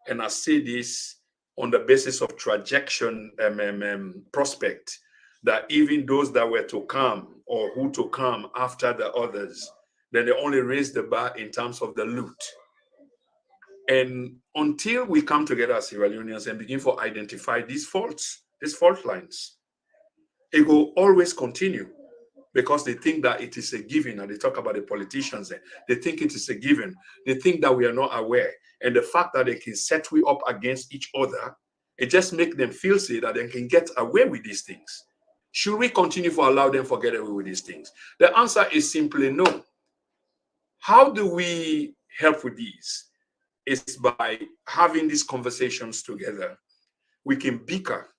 Speaker 1: And I say this on the basis of trajectory prospect, that even those that were to come or who to come after the others, then they only raise the bar in terms of the loot. And until we come together as Sierra Leoneans and begin to identify these faults, these fault lines, it will always continue, because they think that it is a given. And they talk about the politicians, they think it is a given. They think that we are not aware. And the fact that they can set we up against each other, it just makes them feel say that they can get away with these things. Should we continue to allow them to get away with these things? The answer is simply no. How do we help with these? It's by having these conversations together. We can bicker,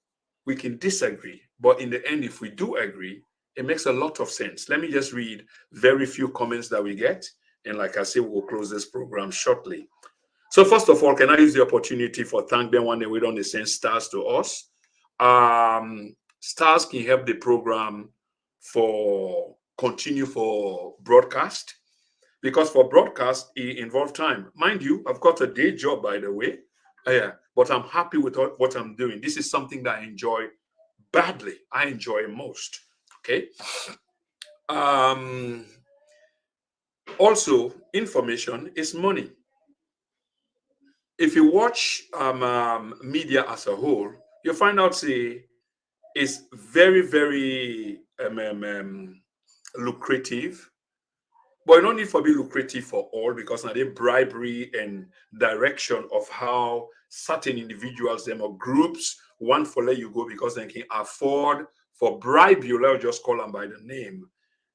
Speaker 1: we can disagree, but in the end, if we do agree, it makes a lot of sense. Let me just read very few comments that we get. And like I say, we'll close this program shortly. So first of all, can I use the opportunity for thank them when they don't send stars to us? Stars can help the program for continue for broadcast, because for broadcast, it involves time. Mind you, I've got a day job, by the way. Yeah, but I'm happy with what I'm doing. This is something that I enjoy badly. I enjoy most. Okay. Also, information is money. If you watch media as a whole, you find out say it's very, very lucrative. But you don't need to be lucrative for all, because now they bribery and direction of how certain individuals, them or groups, want for let you go because they can afford for bribe you, let's just call them by the name.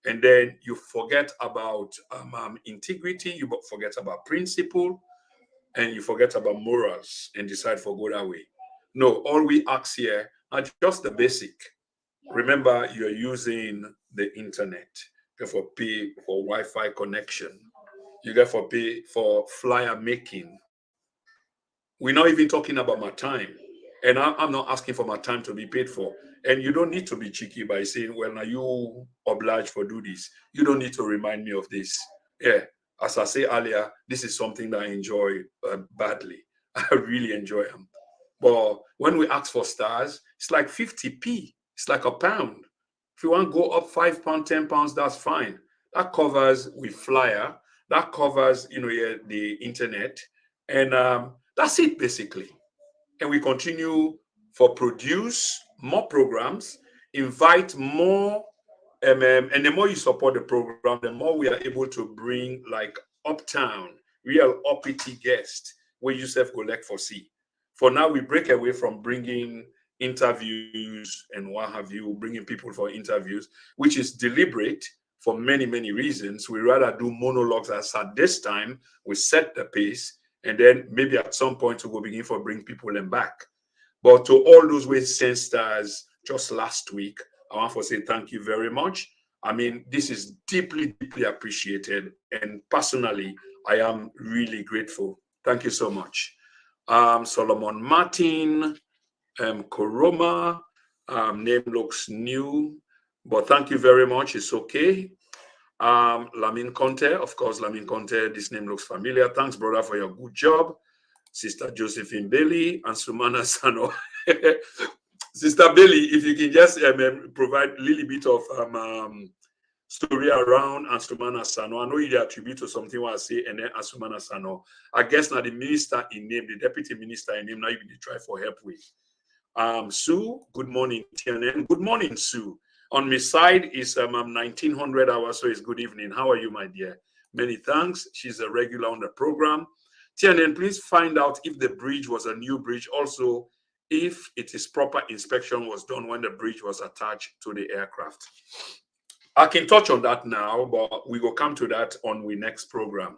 Speaker 1: And then you forget about integrity, you forget about principle, and you forget about morals and decide for go that way. No, all we ask here are just the basic. Remember, you're using the internet. You get for pay for Wi-Fi connection. You get for pay for flyer making. We're not even talking about my time. And I'm not asking for my time to be paid for. And you don't need to be cheeky by saying, well, now you obliged for do this. You don't need to remind me of this. Yeah, as I say earlier, this is something that I enjoy badly. I really enjoy them. But when we ask for stars, it's like 50p. It's like a pound. If you want to go up £5, £10, that's fine. That covers with flyer. That covers, the internet, and that's it basically. And we continue for produce more programs, invite more, and the more you support the program, the more we are able to bring like uptown, real uppity guests where you self collect for see. For now, we break away from bringing interviews and what have you, bringing people for interviews, which is deliberate for many, many reasons. We rather do monologues as at this time, we set the pace, and then maybe at some point we will begin for bring people in back. But to all those with sent stars just last week, I want to say thank you very much. I mean, this is deeply, deeply appreciated. And personally, I am really grateful. Thank you so much. Solomon Martin, Koroma, name looks new, but thank you very much. It's okay. Lamin Conte, of course, Lamin Conte, this name looks familiar. Thanks, brother, for your good job. Sister Josephine Bailey and Sumana Sano. Sister Bailey, if you can just provide a little bit of story around Ansumana Sano. I know you attribute to something what I say, and then Ansumana Sano. I guess now the minister in name, the deputy minister in name, now you try for help with. Sue, good morning, TNN. Good morning, Sue. On my side is 1900 hours, so it's good evening. How are you, my dear? Many thanks. She's a regular on the program. TNN, please find out if the bridge was a new bridge. Also, if it is proper inspection was done when the bridge was attached to the aircraft. I can touch on that now, but we will come to that on the next program.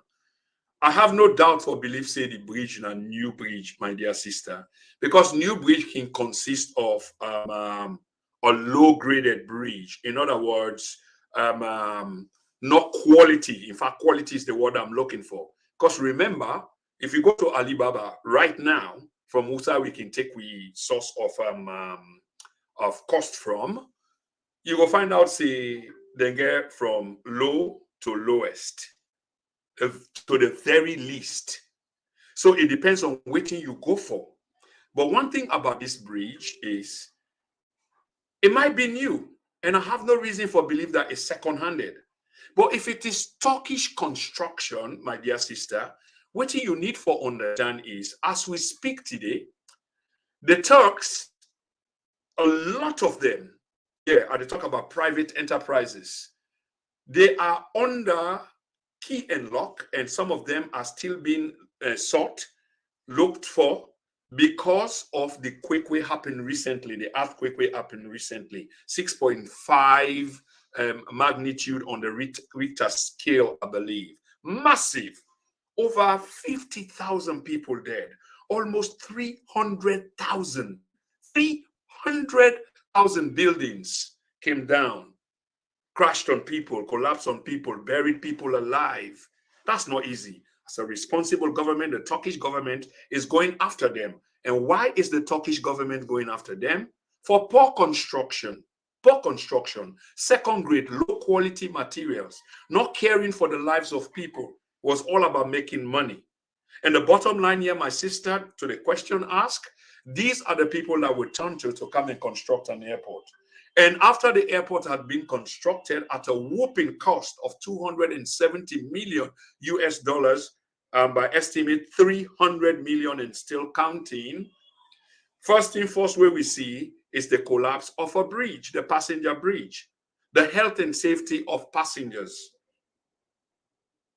Speaker 1: I have no doubt or belief say the bridge and a new bridge, my dear sister, because new bridge can consist of a low-graded bridge. In other words, not quality. In fact, quality is the word I'm looking for. Because remember, if you go to Alibaba right now, from Musa, we can take the source of cost from. You will find out, say, they get from low to lowest, to the very least. So it depends on which you go for. But one thing about this bridge is it might be new, and I have no reason for belief that it's second-handed. But if it is Turkish construction, my dear sister, what you need for understand is, as we speak today, the Turks, a lot of them, I talk about private enterprises, they are under key and lock, and some of them are still being sought, looked for, because of the quake happened recently, the earthquake happened recently, 6.5 magnitude on the Richter scale, I believe. Massive. Over 50,000 people dead. Almost 300,000 buildings came down, crashed on people, collapsed on people, buried people alive. That's not easy. As a responsible government, the Turkish government is going after them. And why is the Turkish government going after them? For poor construction, second grade, low quality materials, not caring for the lives of people, was all about making money. And the bottom line here, my sister, to the question asked, these are the people that we turn to come and construct an airport. And after the airport had been constructed at a whopping cost of 270 million US dollars, by estimate 300 million and still counting, first thing first where we see is the collapse of a bridge, the passenger bridge, the health and safety of passengers.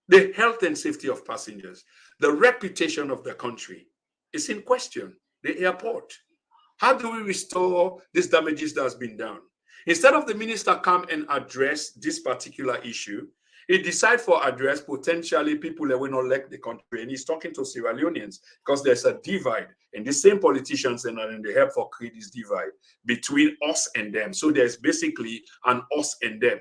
Speaker 1: The health and safety of passengers, the reputation of the country is in question. The airport. How do we restore these damages that has been done? Instead of the minister come and address this particular issue, he decide for address potentially people that will not elect the country, and he's talking to Sierra Leoneans because there's a divide, and the same politicians and they help for create this divide between us and them. So there's basically an us and them.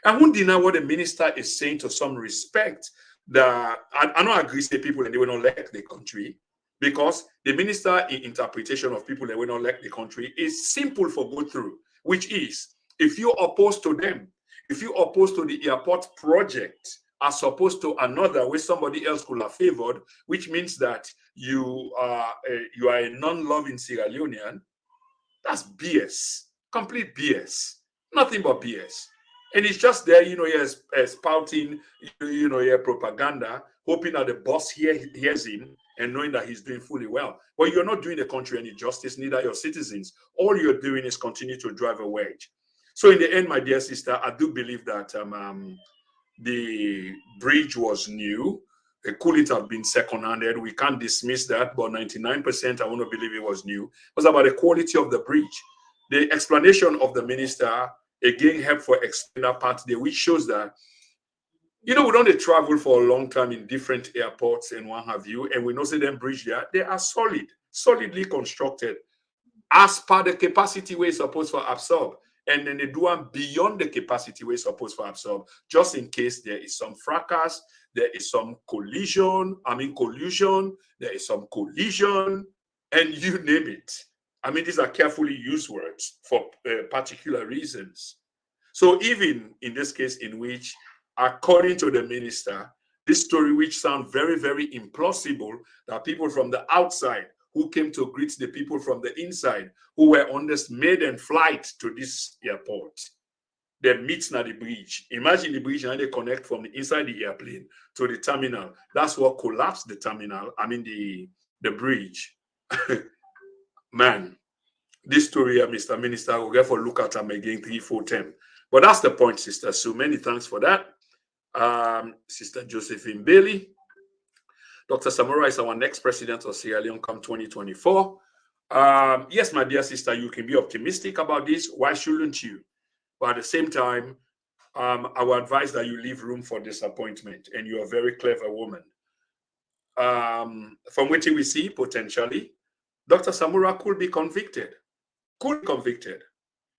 Speaker 1: I won't deny what the minister is saying to some respect. That I don't agree with people and they will not elect the country, because the minister in interpretation of people that will not elect the country is simple for go through, which is if you oppose to them, if you oppose to the airport project as opposed to another where somebody else could have favored, which means that you are a non-loving Sierra Leonean, that's BS, complete BS, nothing but BS. And it's just there, he's spouting, propaganda, hoping that the boss hears him and knowing that he's doing fully well. But you're not doing the country any justice, neither your citizens. All you're doing is continue to drive a wedge. So in the end, my dear sister, I do believe that the bridge was new. It couldn't have been second-handed. We can't dismiss that, but 99%, I want to believe it was new. It was about the quality of the bridge. The explanation of the minister again help for explain that part there, which shows that we don't travel for a long time in different airports and what have you, and we know say them bridge there, they are solidly constructed as per the capacity we're supposed to absorb, and then they do them beyond the capacity we're supposed to absorb, just in case there is some fracas, there is some collusion, there is some collision, and you name it. These are carefully used words for particular reasons. So even in this case in which, according to the minister, this story which sounds very, very implausible, that people from the outside who came to greet the people from the inside who were on this maiden flight to this airport, they meet at the bridge. Imagine the bridge and they connect from the inside the airplane to the terminal. That's what collapsed the terminal, the bridge. Man, this story, Mr. Minister, we'll get for look at them again 3, 4 times. But that's the point, sister. So many thanks for that. Sister Josephine Bailey. Dr. Samora is our next president of Sierra Leone come 2024. Yes, my dear sister, you can be optimistic about this. Why shouldn't you? But at the same time, I would advise that you leave room for disappointment. And you're a very clever woman. from which we see potentially, Dr. Samura could be convicted. Could be convicted.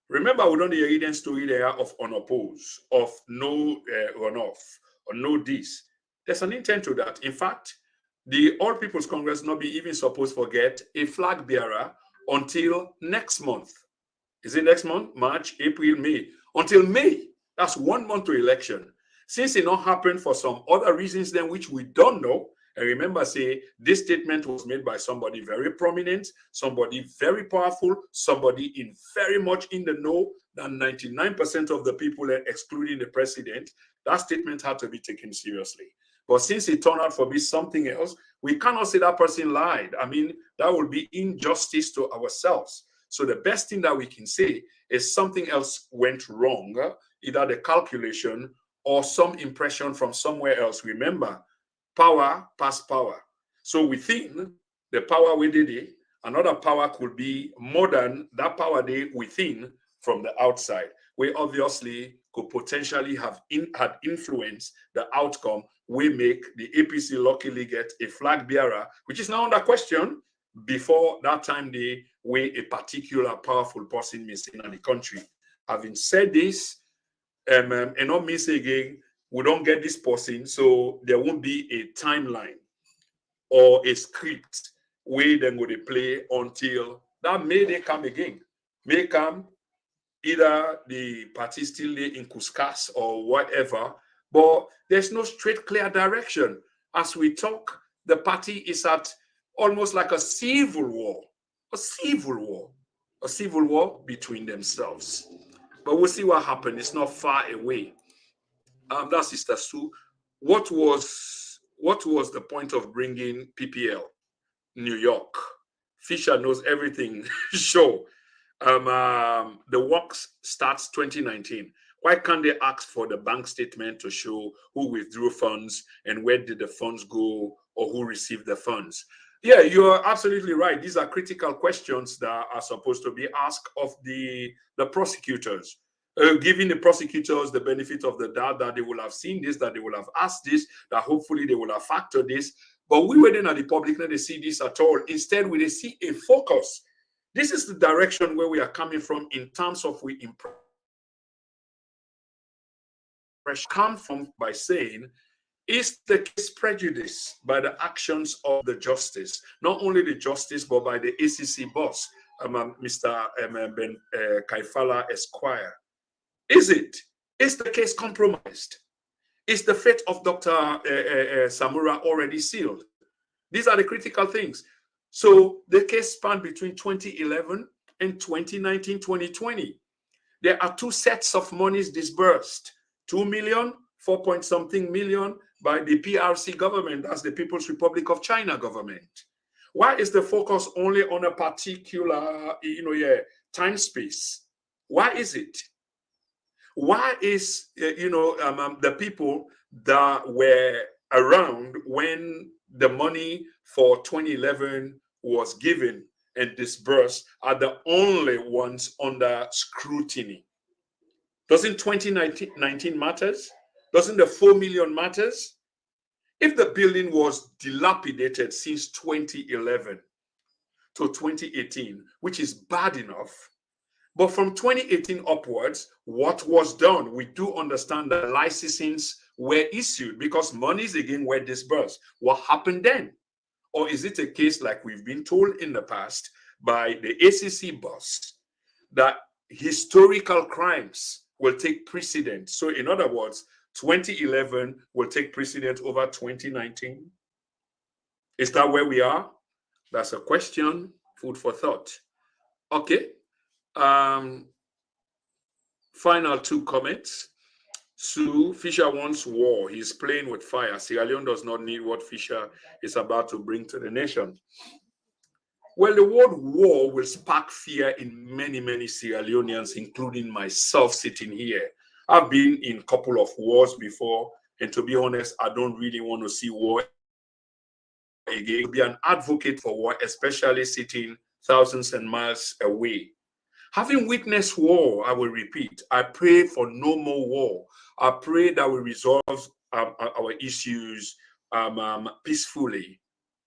Speaker 1: Remember, we don't hear the story there of unopposed, of no runoff, or no this. There's an intent to that. In fact, the All People's Congress not be even supposed to get a flag bearer until next month. Is it next month? March, April, May. Until May. That's 1 month to election. Since it not happened for some other reasons then which we don't know, and remember, say, this statement was made by somebody very prominent, somebody very powerful, somebody in very much in the know than 99% of the people, excluding the president. That statement had to be taken seriously. But since it turned out to be something else, we cannot say that person lied. I mean, that would be injustice to ourselves. So the best thing that we can say is something else went wrong, either the calculation or some impression from somewhere else. Remember, power past power. So within the power we did it, another power could be more than that power they within from the outside. We obviously could potentially have had influenced the outcome. We make the APC luckily get a flag bearer, which is now under question. Before that time, they were a particular powerful person missing in the country. Having said this, and not miss again, we don't get this person, so there won't be a timeline or a script where they're going to play until that May they come again. May come, either the party still in Cuscas or whatever, but there's no straight, clear direction. As we talk, the party is at almost like a civil war between themselves. But we'll see what happens. It's not far away. That's Sister Sue. What was the point of bringing PPL New York? Fisher knows everything. Sure. The works starts 2019. Why can't they ask for the bank statement to show who withdrew funds and where did the funds go or who received the funds? Yeah, you're absolutely right. These are critical questions that are supposed to be asked of the prosecutors. Giving the prosecutors the benefit of the doubt that they will have seen this, that they will have asked this, that hopefully they will have factored this. But we were then at the public, not they see this at all. Instead, we see a focus. This is the direction where we are coming from in terms of we impress. Come from by saying, is the case prejudiced by the actions of the justice? Not only the justice, but by the ACC boss, Mr. Ben Kaifala Esquire. Is it? Is the case compromised? Is the fate of Dr. Samura already sealed? These are the critical things. So the case spanned between 2011 and 2019, 2020. There are two sets of monies disbursed. 2 million, 4 point something million by the PRC government, as the People's Republic of China government. Why is the focus only on a particular, time space? Why is it? Why is, the people that were around when the money for 2011 was given and disbursed are the only ones under scrutiny? Doesn't 2019 matters? Doesn't the 4 million matters? If the building was dilapidated since 2011 to 2018, which is bad enough, but from 2018 upwards, what was done? We do understand that licensings were issued because monies again were disbursed. What happened then? Or is it a case like we've been told in the past by the ACC boss that historical crimes will take precedence? So in other words, 2011 will take precedence over 2019. Is that where we are? That's a question, food for thought. Okay. Final two comments. Sue, Fisher wants war. He's playing with fire. Sierra Leone does not need what Fisher is about to bring to the nation. Well, the word war will spark fear in many, many Sierra Leoneans, including myself sitting here. I've been in a couple of wars before, and to be honest, I don't really want to see war again. Be an advocate for war, especially sitting thousands and miles away. Having witnessed war, I will repeat, I pray for no more war. I pray that we resolve our issues peacefully.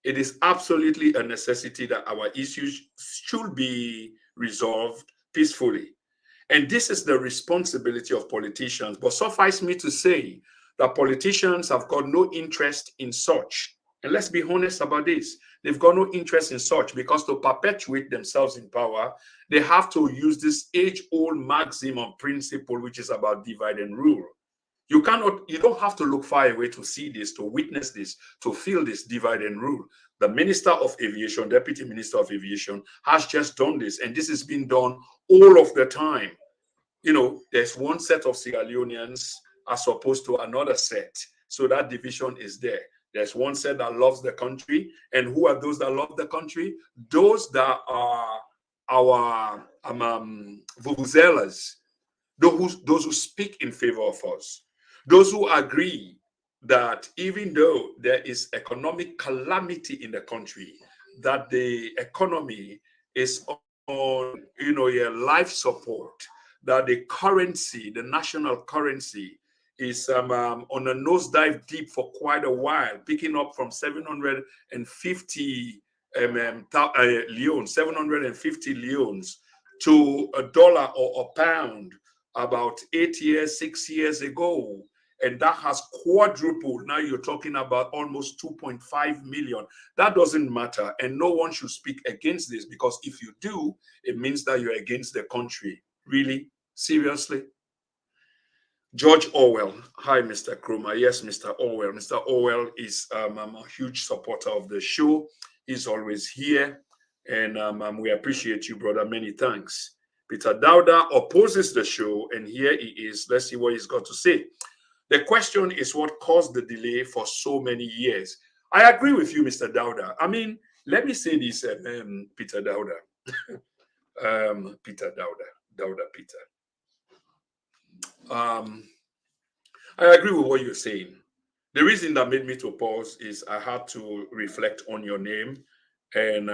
Speaker 1: It is absolutely a necessity that our issues should be resolved peacefully. And this is the responsibility of politicians. But suffice me to say that politicians have got no interest in such. And let's be honest about this. They've got no interest in such because to perpetuate themselves in power, they have to use this age-old maximum principle, which is about divide and rule. You don't have to look far away to see this, to witness this, to feel this divide and rule. The Minister of Aviation, Deputy Minister of Aviation, has just done this, and this is being done all of the time. You know, there's one set of Sierra Leoneans as opposed to another set. So that division is there. There's one set that loves the country. And who are those that love the country? Those that are our vuvuzelas, those who speak in favor of us, those who agree that even though there is economic calamity in the country, that the economy is on, your life support, that the currency, the national currency, is on a nosedive deep for quite a while, picking up from 750 leones, 750 leones to a dollar or a pound about 8 years, 6 years ago. And that has quadrupled. Now you're talking about almost 2.5 million. That doesn't matter. And no one should speak against this, because if you do, it means that you're against the country. Really? Seriously? George Orwell. Hi, Mr. Kroma. Yes, Mr. Orwell. Mr. Orwell is I'm a huge supporter of the show. He's always here. And we appreciate you, brother. Many thanks. Peter Dowda opposes the show. And here he is. Let's see what he's got to say. The question is what caused the delay for so many years. I agree with you, Mr. Dowda. I mean, let me say this, Peter Dowda. Peter Dowda Peter. I agree with what you're saying. The reason that made me to pause is I had to reflect on your name and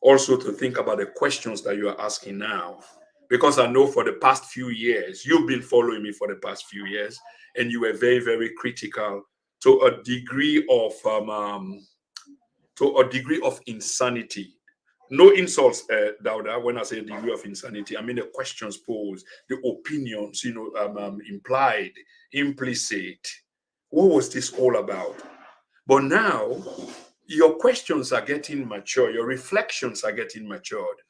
Speaker 1: also to think about the questions that you are asking now. Because I know for the past few years, you've been following me for the past few years, and you were very, very critical to a degree of insanity. No insults, Dauda. When I say degree of insanity, I mean the questions posed, the opinions, implied, implicit. What was this all about? But now, your questions are getting mature. Your reflections are getting matured,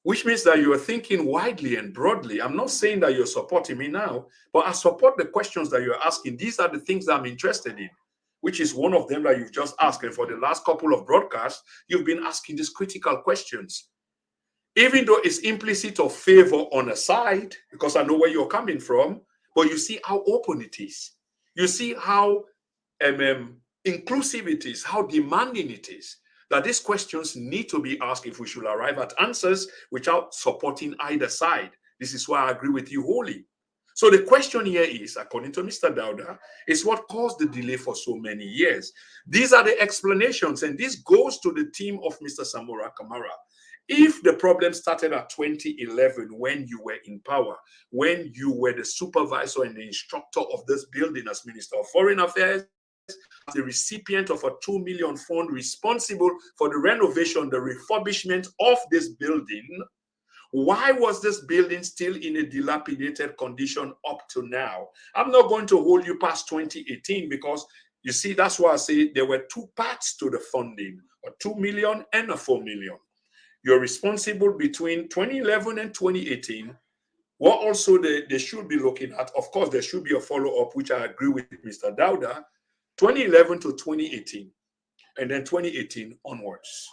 Speaker 1: which means that you are thinking widely and broadly. I'm not saying that you're supporting me now, but I support the questions that you're asking. These are the things that I'm interested in, which is one of them that you've just asked. And for the last couple of broadcasts, you've been asking these critical questions. Even though it's implicit of favor on a side, because I know where you're coming from, but you see how open it is. You see how inclusive it is, how demanding it is, that these questions need to be asked if we should arrive at answers without supporting either side. This is why I agree with you wholly. So the question here is, according to Mr. Dowda, is what caused the delay for so many years. These are the explanations, and this goes to the team of Mr. Samora Kamara. If the problem started at 2011, when you were in power, when you were the supervisor and the instructor of this building as Minister of Foreign Affairs, the recipient of a 2 million fund responsible for the renovation, the refurbishment of this building, why was this building still in a dilapidated condition up to now? I'm not going to hold you past 2018 because you see, that's why I say there were two parts to the funding, a 2 million and a 4 million. You're responsible between 2011 and 2018. What also they should be looking at, of course, there should be a follow-up, which I agree with Mr. Dowda, 2011 to 2018, and then 2018 onwards.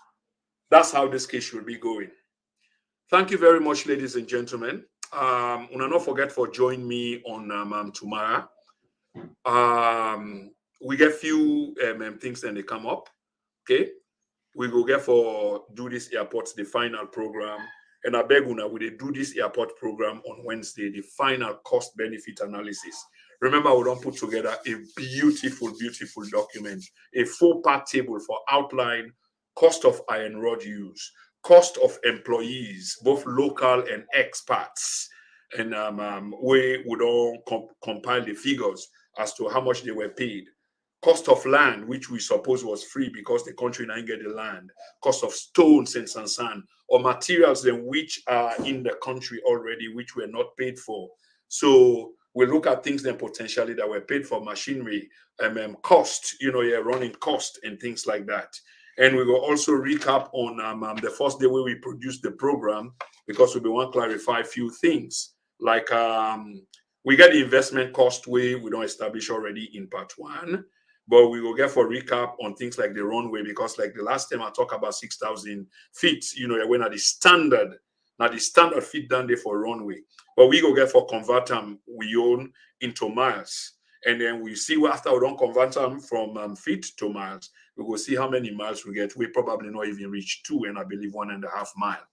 Speaker 1: That's how this case should be going. Thank you very much, ladies and gentlemen. Una not forget for joining me on tomorrow. We get few things and they come up. Okay, we go get for do this airport the final program, and I beg una we do this airport program on Wednesday, the final cost benefit analysis. Remember, we don't put together a beautiful document, a full part table for outline cost of iron rod use, cost of employees, both local and expats. And we would all compile the figures as to how much they were paid. cost of land, which we suppose was free because the country now get the land, cost of stones and sand, or materials then which are in the country already, which were not paid for. So we look at things then potentially that were paid for, machinery, cost, running cost and things like that. And we will also recap on the first day where we produced the program, because we want to clarify a few things. Like we get the investment cost way we don't establish already in part one, but we will get for recap on things like the runway, because like the last time I talked about 6,000 feet, when at the standard, now the standard feet down there for runway. But we go get for convert them we own into miles. And then we see after we don't convert them from feet to miles, we will see how many miles we get. We probably not even reach 2, and I believe 1.5 miles.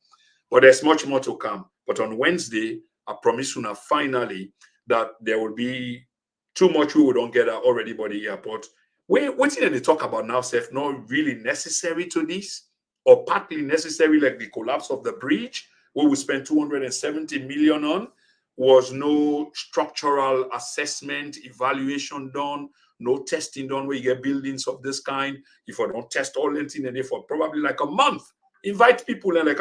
Speaker 1: But there's much more to come. But on Wednesday, I promise you now finally that there will be too much we don't get already by the airport. What did they talk about now, Seth? Not really necessary to this, or partly necessary, like the collapse of the bridge, where we spent 270 million on, was no structural assessment, evaluation done, no testing done where you get buildings of this kind. If I don't test all anything, and for probably like a month, invite people and like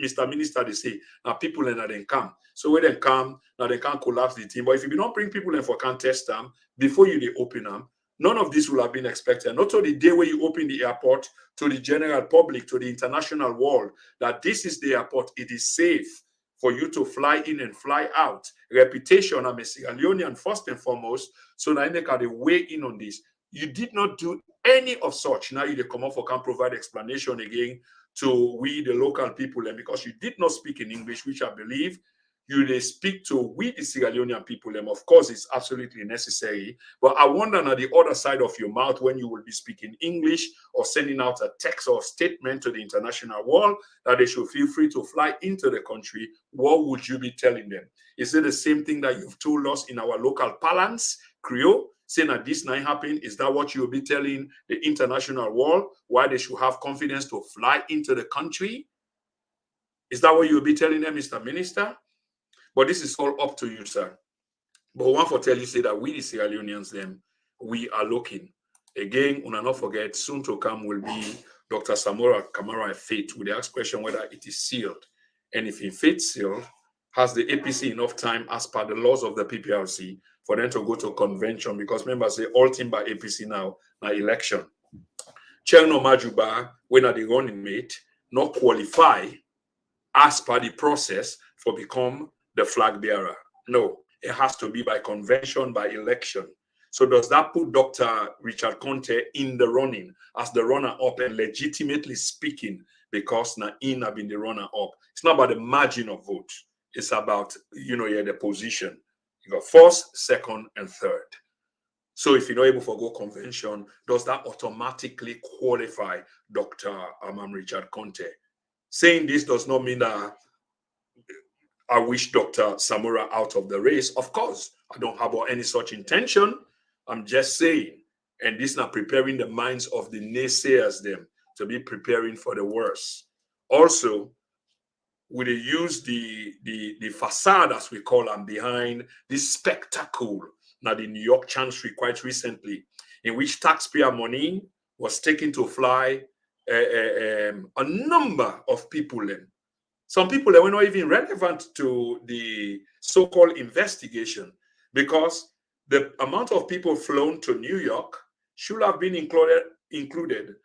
Speaker 1: Mr. Minister, they say, now people and then come. So when they come, now they can't collapse the team. But if you don't bring people in for can't test them before you they open them, none of this will have been expected. Not to the day where you open the airport to the general public, to the international world, that this is the airport, it is safe for you to fly in and fly out. Reputation, I'm a Sierra Leonean first and foremost, so now they can weigh in on this. You did not do any of such. Now you come up for can provide explanation again to we, the local people, and because you did not speak in English, which I believe you they speak to we, the Sierra Leonean people, and of course it's absolutely necessary. But I wonder on the other side of your mouth when you will be speaking English or sending out a text or statement to the international world that they should feel free to fly into the country, what would you be telling them? Is it the same thing that you've told us in our local parlance, Creole, saying that this night happened? Is that what you'll be telling the international world, why they should have confidence to fly into the country? Is that what you'll be telling them, Mr. Minister? But this is all up to you, sir. But one for tell you, say that we, the Sierra Leoneans, them, we are looking. Again, una not forget, soon to come will be Dr. Samora Kamara Faith. We ask question whether it is sealed. And if in faith sealed, has the APC enough time as per the laws of the PPRC for them to go to convention? Because members say all team by APC now election. Cherno Majuba, when are the running mate, not qualify as per the process for become the flag bearer. No, it has to be by convention, by election. So does that put Dr. Richard Conte in the running as the runner-up and legitimately speaking, because Nain have been the runner-up? It's not about the margin of vote. It's about, the position. You got first, second, and third. So if you're not able to go convention, does that automatically qualify Dr. Richard Conte? Saying this does not mean that I wish Dr. Samora out of the race. Of course, I don't have any such intention. I'm just saying, and this is not preparing the minds of the naysayers them to be preparing for the worst. Also, we use the facade, as we call them, behind this spectacle. Now, the New York Chancery quite recently, in which taxpayer money was taken to fly a number of people in. Some people that were not even relevant to the so-called investigation, because the amount of people flown to New York should have been included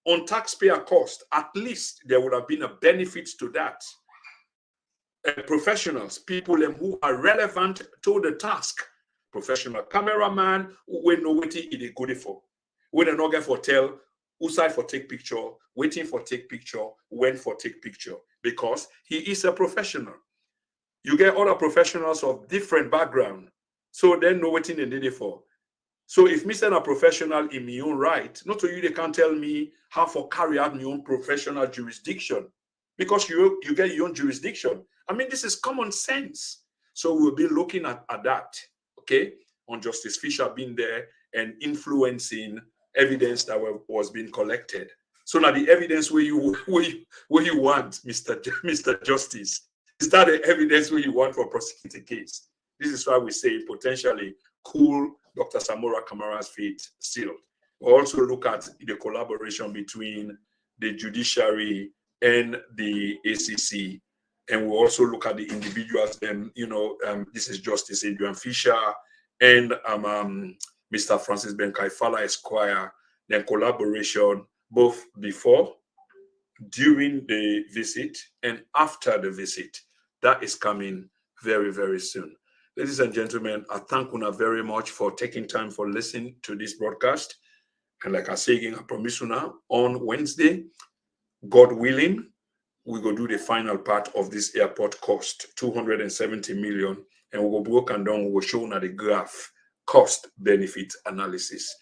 Speaker 1: on taxpayer cost. At least there would have been a benefit to that. Professionals, people who are relevant to the task. Professional cameraman who we know what he is good for. We don't know get for tell who side for take picture, waiting for take picture, when for take picture, because he is a professional. You get other professionals of different background, so they know what they need it for. So if me send a professional in my own right, not to you, they can't tell me how to carry out my own professional jurisdiction, because you get your own jurisdiction. I mean, this is common sense. So we'll be looking at that, okay? On Justice Fisher being there and influencing evidence that was being collected. So now the evidence where you want, Mr. Justice, is that the evidence where you want for prosecuting case? This is why we say potentially cool Dr. Samora Kamara's fate sealed. We also look at the collaboration between the judiciary and the ACC, and we also look at the individuals. This is Justice Adrian Fisher and Mr. Francis Benkai-Fala Esquire. Then collaboration both before, during the visit, and after the visit. That is coming very, very soon. Ladies and gentlemen, I thank Una very much for taking time for listening to this broadcast. And like I say again, I promise Una, on Wednesday, God willing, we go do the final part of this airport cost, 270 million, and we will broke and down, we will show Una the graph, cost benefit analysis.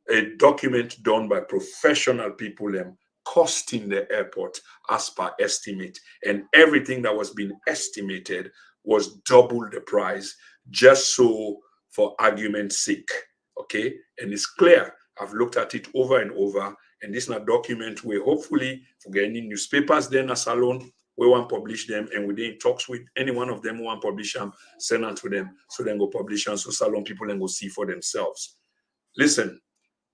Speaker 1: A document done by professional people costing the airport as per estimate, and everything that was being estimated was double the price, just so for argument's sake. Okay, and it's clear. I've looked at it over and over, and this is a document where hopefully for any newspapers then a salon we want to publish them, and we in talks with any one of them who want to publish them, send them to them so then go publish them so salon people then go see for themselves. Listen,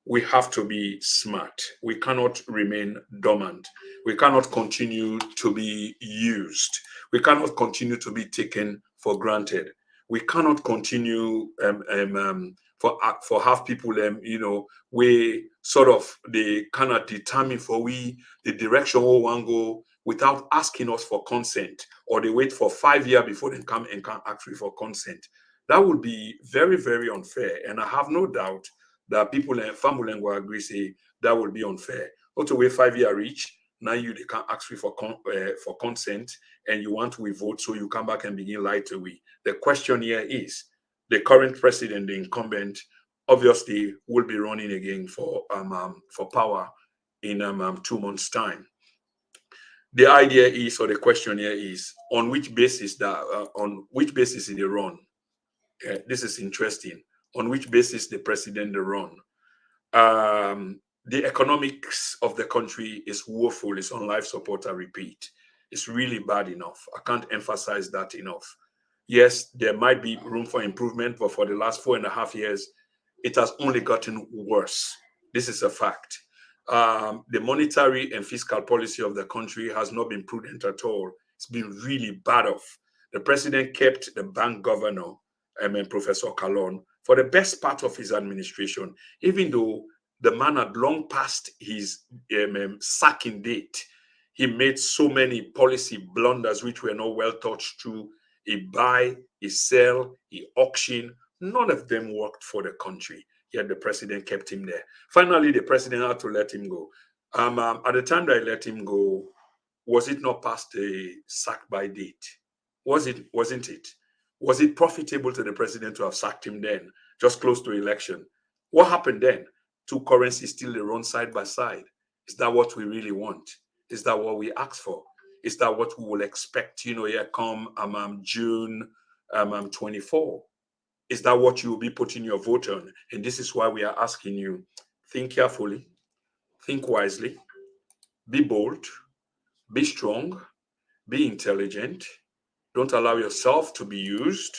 Speaker 1: we have to be smart. We cannot remain dormant. We cannot continue to be used. We cannot continue to be taken for granted. We cannot continue for have people we sort of they cannot determine for we the direction we want to go without asking us for consent, or they wait for 5 years before they come and can actually for consent. That would be very, very unfair, and I have no doubt that people and family will agree say that would be unfair. Not to wait 5 years reach, now they can't ask for consent, and you want to vote, so you come back and begin lie to we. The question here is the current president, the incumbent, obviously will be running again for power in 2 months' time. The idea is, or the question here is, on which basis is they run? This is interesting. On which basis the president run? The economics of the country is woeful. It's on life support, I repeat. It's really bad enough. I can't emphasize that enough. Yes, there might be room for improvement, but for the last 4.5 years, it has only gotten worse. This is a fact. The monetary and fiscal policy of the country has not been prudent at all. It's been really bad off. The president kept the bank governor, Professor Kalon, for the best part of his administration, even though the man had long passed his sacking date. He made so many policy blunders which were not well thought through. He buy, he sell, he auction. None of them worked for the country, yet the president kept him there. Finally, the president had to let him go. At the time that I let him go, was it not past the sack by date? Wasn't it? Was it profitable to the president to have sacked him then, just close to election? What happened then? Two currencies still they run side by side. Is that what we really want? Is that what we ask for? Is that what we will expect, here come June 24? Is that what you will be putting your vote on? And this is why we are asking you, think carefully, think wisely, be bold, be strong, be intelligent. Don't allow yourself to be used.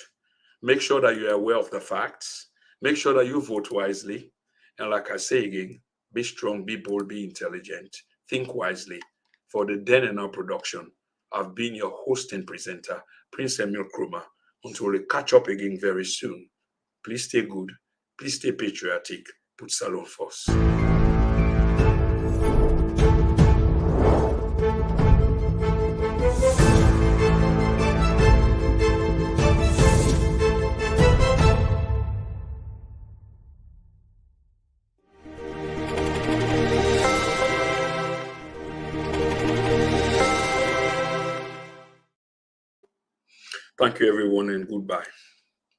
Speaker 1: Make sure that you are aware of the facts. Make sure that you vote wisely. And like I say again, be strong, be bold, be intelligent. Think wisely. For the Den and Now production, I've been your host and presenter, Prince Emil Krumah. Until we catch up again very soon. Please stay good. Please stay patriotic. Put Salon first. Thank you, everyone, and goodbye.